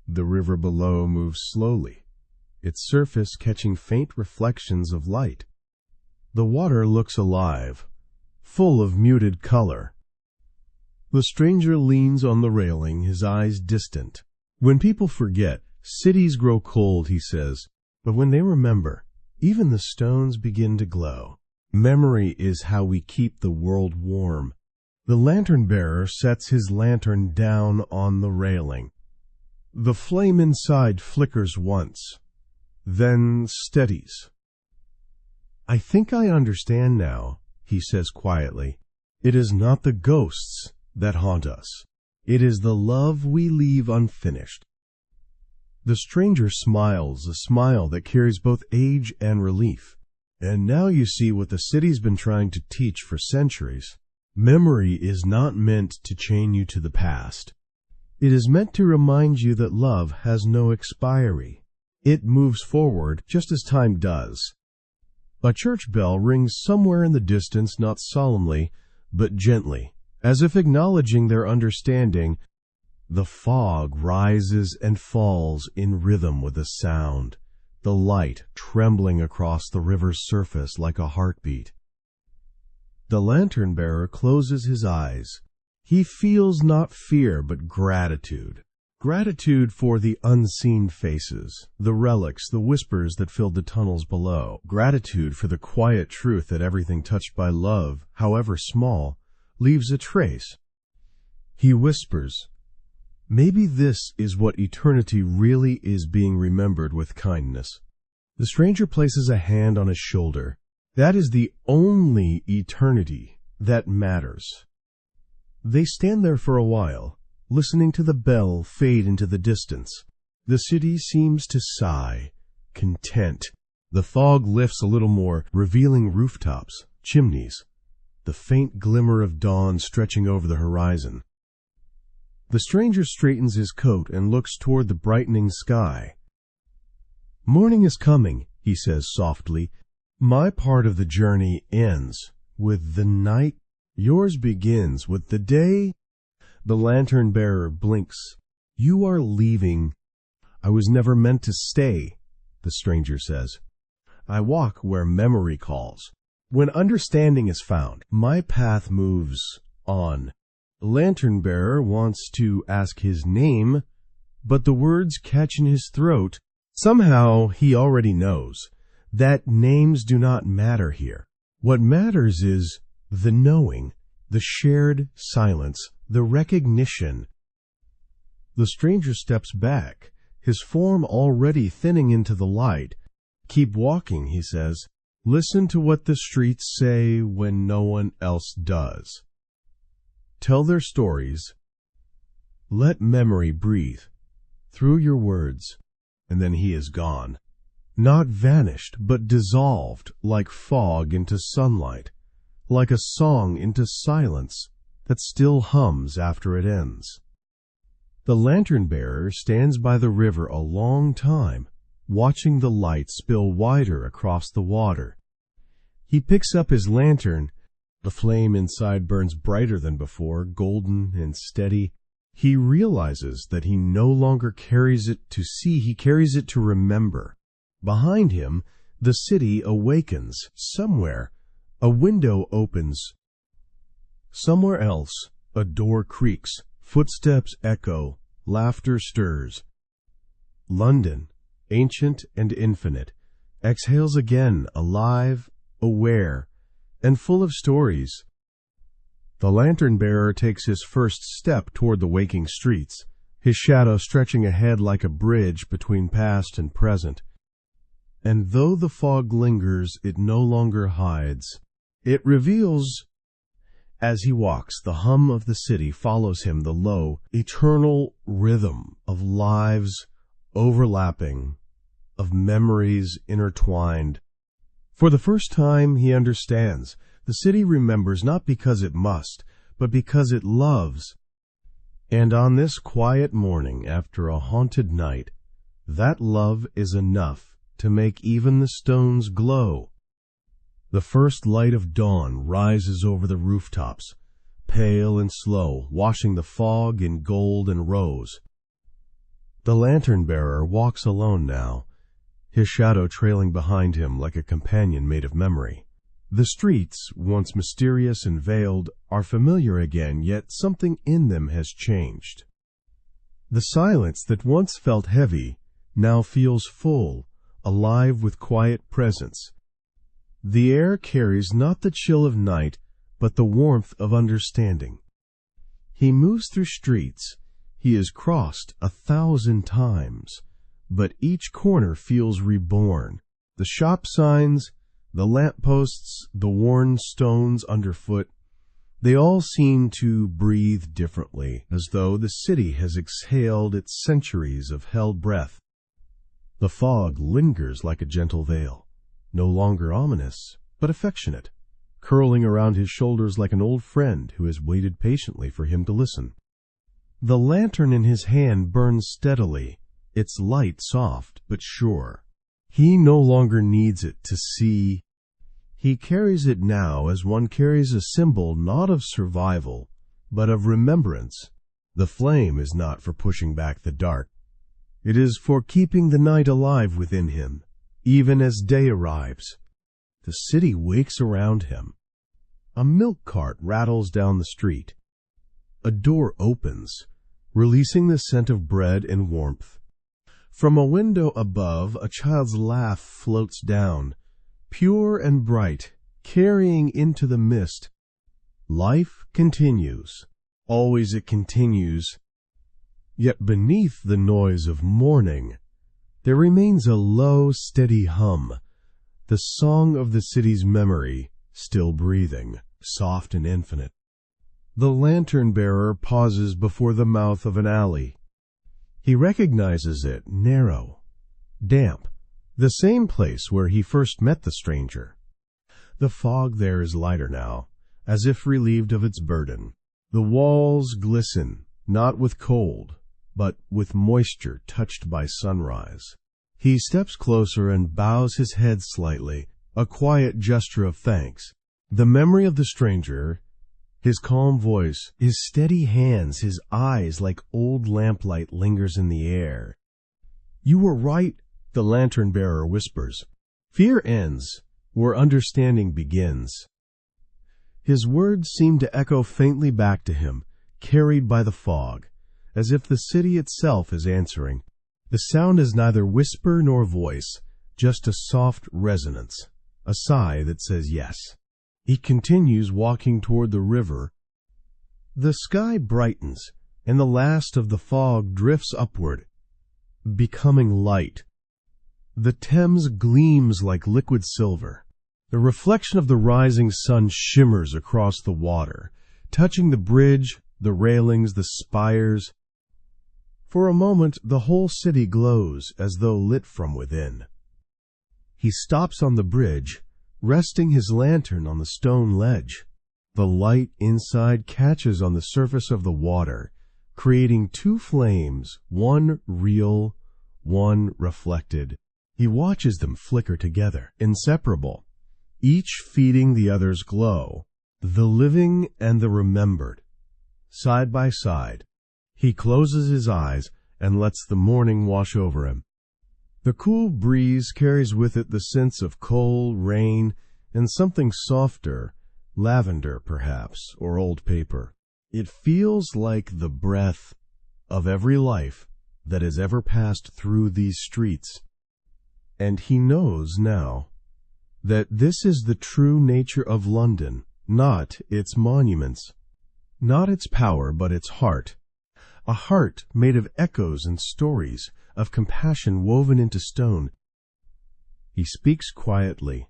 The river below moves slowly, its surface catching faint reflections of light. The water looks alive, full of muted color. The stranger leans on the railing, his eyes distant. When people forget, cities grow cold, he says, but when they remember, even the stones begin to glow. Memory is how we keep the world warm. The lantern-bearer sets his lantern down on the railing. The flame inside flickers once, then steadies. "I think I understand now," he says quietly. "It is not the ghosts that haunt us. It is the love we leave unfinished." The stranger smiles, a smile that carries both age and relief. "And now you see what the city's been trying to teach for centuries. Memory is not meant to chain you to the past. It is meant to remind you that love has no expiry. It moves forward just as time does." A church bell rings somewhere in the distance, not solemnly, but gently, as if acknowledging their understanding. The fog rises and falls in rhythm with the sound, the light trembling across the river's surface like a heartbeat. The lantern-bearer closes his eyes. He feels not fear, but gratitude. Gratitude for the unseen faces, the relics, the whispers that filled the tunnels below. Gratitude for the quiet truth that everything touched by love, however small, leaves a trace. He whispers, "Maybe this is what eternity really is, being remembered with kindness." The stranger places a hand on his shoulder. That is the only eternity that matters. They stand there for a while, listening to the bell fade into the distance. The city seems to sigh, content. The fog lifts a little more, revealing rooftops, chimneys, the faint glimmer of dawn stretching over the horizon. The stranger straightens his coat and looks toward the brightening sky. "Morning is coming," he says softly. "My part of the journey ends with the night. Yours begins with the day." The lantern-bearer blinks. "You are leaving." "I was never meant to stay," the stranger says. "I walk where memory calls. When understanding is found, my path moves on." The lantern-bearer wants to ask his name, but the words catch in his throat. Somehow he already knows that names do not matter here. What matters is the knowing, the shared silence, the recognition. The stranger steps back, his form already thinning into the light. "Keep walking," he says. "Listen to what the streets say when no one else does. Tell their stories. Let memory breathe through your words." And then he is gone. Not vanished, but dissolved like fog into sunlight, like a song into silence that still hums after it ends. The lantern-bearer stands by the river a long time, watching the light spill wider across the water. He picks up his lantern. The flame inside burns brighter than before, golden and steady. He realizes that he no longer carries it to see, he carries it to remember. Behind him, the city awakens. Somewhere, a window opens. Somewhere else, a door creaks, footsteps echo, laughter stirs. London, ancient and infinite, exhales again, alive, aware, and full of stories. The lantern-bearer takes his first step toward the waking streets, his shadow stretching ahead like a bridge between past and present. And though the fog lingers, it no longer hides. It reveals. As he walks, the hum of the city follows him, the low, eternal rhythm of lives overlapping, of memories intertwined. For the first time, he understands. The city remembers not because it must, but because it loves. And on this quiet morning after a haunted night, that love is enough to make even the stones glow. The first light of dawn rises over the rooftops, pale and slow, washing the fog in gold and rose. The lantern-bearer walks alone now, his shadow trailing behind him like a companion made of memory. The streets, once mysterious and veiled, are familiar again, yet something in them has changed. The silence that once felt heavy now feels full, alive with quiet presence. The air carries not the chill of night, but the warmth of understanding. He moves through streets he has crossed 1,000 times, but each corner feels reborn. The shop signs, the lampposts, the worn stones underfoot, they all seem to breathe differently, as though the city has exhaled its centuries of held breath. The fog lingers like a gentle veil, no longer ominous, but affectionate, curling around his shoulders like an old friend who has waited patiently for him to listen. The lantern in his hand burns steadily, its light soft but sure. He no longer needs it to see. He carries it now as one carries a symbol not of survival, but of remembrance. The flame is not for pushing back the dark. It is for keeping the night alive within him, even as day arrives. The city wakes around him. A milk cart rattles down the street. A door opens, releasing the scent of bread and warmth. From a window above, a child's laugh floats down, pure and bright, carrying into the mist. Life continues. Always it continues. Yet beneath the noise of morning, there remains a low, steady hum, the song of the city's memory, still breathing, soft and infinite. The lantern-bearer pauses before the mouth of an alley. He recognizes it, narrow, damp, the same place where he first met the stranger. The fog there is lighter now, as if relieved of its burden. The walls glisten, not with cold, but with moisture touched by sunrise. He steps closer and bows his head slightly, a quiet gesture of thanks. The memory of the stranger, his calm voice, his steady hands, his eyes like old lamplight lingers in the air. "You were right," the lantern-bearer whispers. Fear ends where understanding begins. His words seem to echo faintly back to him, carried by the fog, as if the city itself is answering. The sound is neither whisper nor voice, just a soft resonance, a sigh that says yes. He continues walking toward the river. The sky brightens, and the last of the fog drifts upward, becoming light. The Thames gleams like liquid silver. The reflection of the rising sun shimmers across the water, touching the bridge, the railings, the spires. For a moment, the whole city glows as though lit from within. He stops on the bridge, resting his lantern on the stone ledge. The light inside catches on the surface of the water, creating two flames, one real, one reflected. He watches them flicker together, inseparable, each feeding the other's glow, the living and the remembered, side by side. He closes his eyes and lets the morning wash over him. The cool breeze carries with it the scents of coal, rain, and something softer, lavender perhaps, or old paper. It feels like the breath of every life that has ever passed through these streets. And he knows now that this is the true nature of London, not its monuments, not its power, but its heart. A heart made of echoes and stories, of compassion woven into stone. He speaks quietly,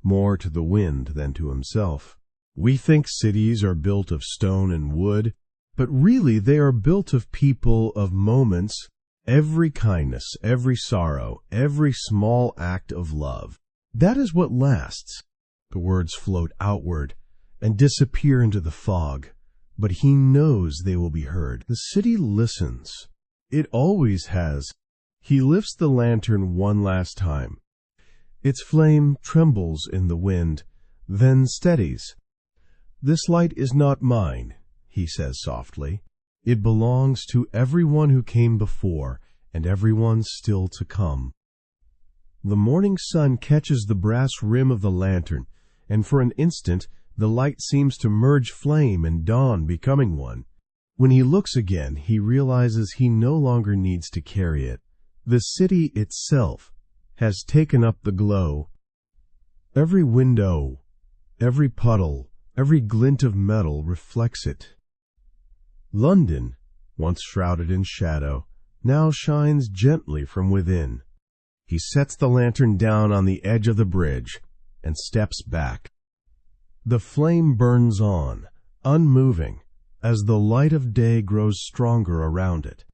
more to the wind than to himself. We think cities are built of stone and wood, but really they are built of people, of moments, every kindness, every sorrow, every small act of love. That is what lasts. The words float outward and disappear into the fog. but he knows they will be heard. The city listens. It always has. He lifts the lantern one last time. Its flame trembles in the wind, then steadies. "This light is not mine," he says softly. "It belongs to everyone who came before and everyone still to come." The morning sun catches the brass rim of the lantern, and for an instant the light seems to merge flame and dawn, becoming one. When he looks again, he realizes he no longer needs to carry it. The city itself has taken up the glow. Every window, every puddle, every glint of metal reflects it. London, once shrouded in shadow, now shines gently from within. He sets the lantern down on the edge of the bridge and steps back. The flame burns on, unmoving, as the light of day grows stronger around it.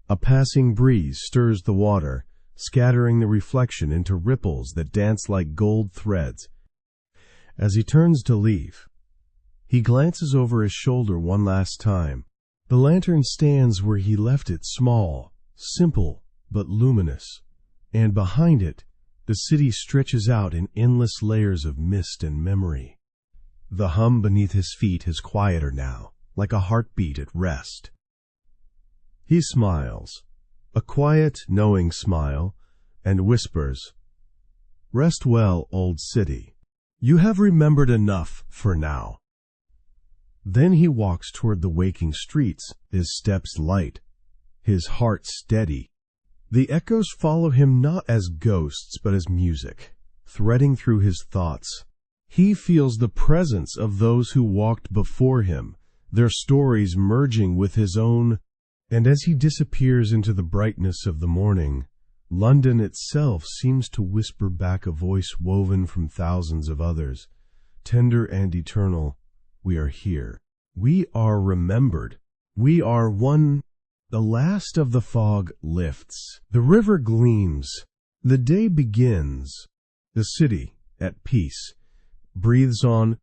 A passing breeze stirs the water, scattering the reflection into ripples that dance like gold threads. As he turns to leave, he glances over his shoulder one last time. The lantern stands where he left it, small, simple, but luminous, and behind it, the city stretches out in endless layers of mist and memory. The hum beneath his feet is quieter now, like a heartbeat at rest. He smiles, a quiet, knowing smile, and whispers, "Rest well, old city. You have remembered enough for now." Then he walks toward the waking streets, his steps light, his heart steady. The echoes follow him not as ghosts, but as music, threading through his thoughts. He feels the presence of those who walked before him, their stories merging with his own. And as he disappears into the brightness of the morning, London itself seems to whisper back a voice woven from thousands of others, tender and eternal. We are here. We are remembered. We are one. The last of the fog lifts. The river gleams. The day begins. The city, at peace, breathes on.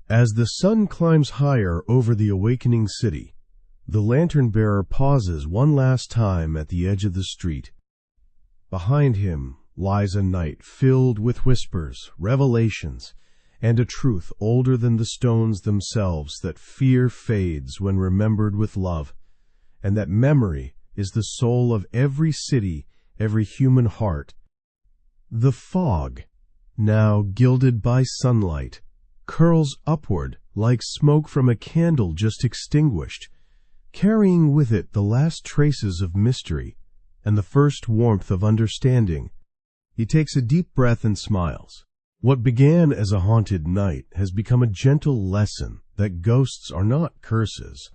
As the sun climbs higher over the awakening city, the lantern-bearer pauses one last time at the edge of the street. Behind him lies a night filled with whispers, revelations, and a truth older than the stones themselves, that fear fades when remembered with love, and that memory is the soul of every city, every human heart. The fog, now gilded by sunlight, curls upward like smoke from a candle just extinguished, carrying with it the last traces of mystery and the first warmth of understanding. He takes a deep breath and smiles. What began as a haunted night has become a gentle lesson that ghosts are not curses,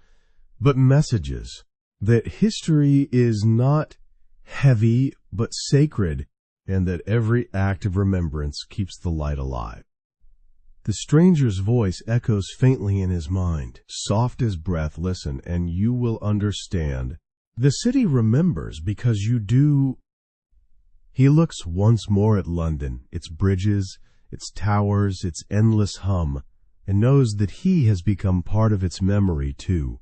but messages, that history is not heavy but sacred, and that every act of remembrance keeps the light alive. The stranger's voice echoes faintly in his mind. Soft as breath, listen, and you will understand. The city remembers because you do. He looks once more at London, its bridges, its towers, its endless hum, and knows that he has become part of its memory too.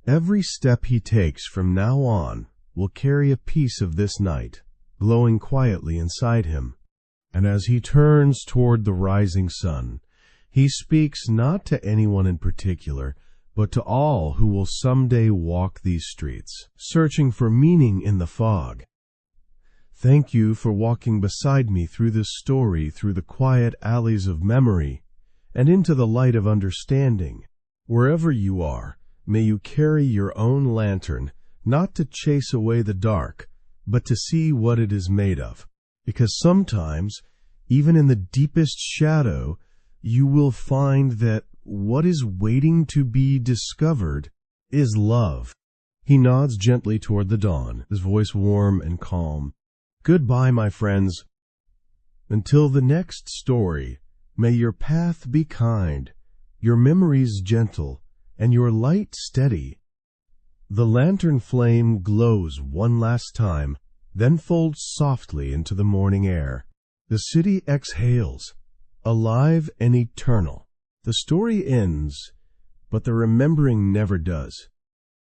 Every step he takes from now on will carry a piece of this night, glowing quietly inside him. And as he turns toward the rising sun, he speaks not to anyone in particular, but to all who will someday walk these streets, searching for meaning in the fog. Thank you for walking beside me through this story, through the quiet alleys of memory, and into the light of understanding. Wherever you are, may you carry your own lantern, not to chase away the dark, but to see what it is made of. Because sometimes, even in the deepest shadow, you will find that what is waiting to be discovered is love. He nods gently toward the dawn, his voice warm and calm. Goodbye, my friends. Until the next story, may your path be kind, your memories gentle, and your light steady. The lantern flame glows one last time, then folds softly into the morning air. The city exhales, alive and eternal. The story ends, but the remembering never does.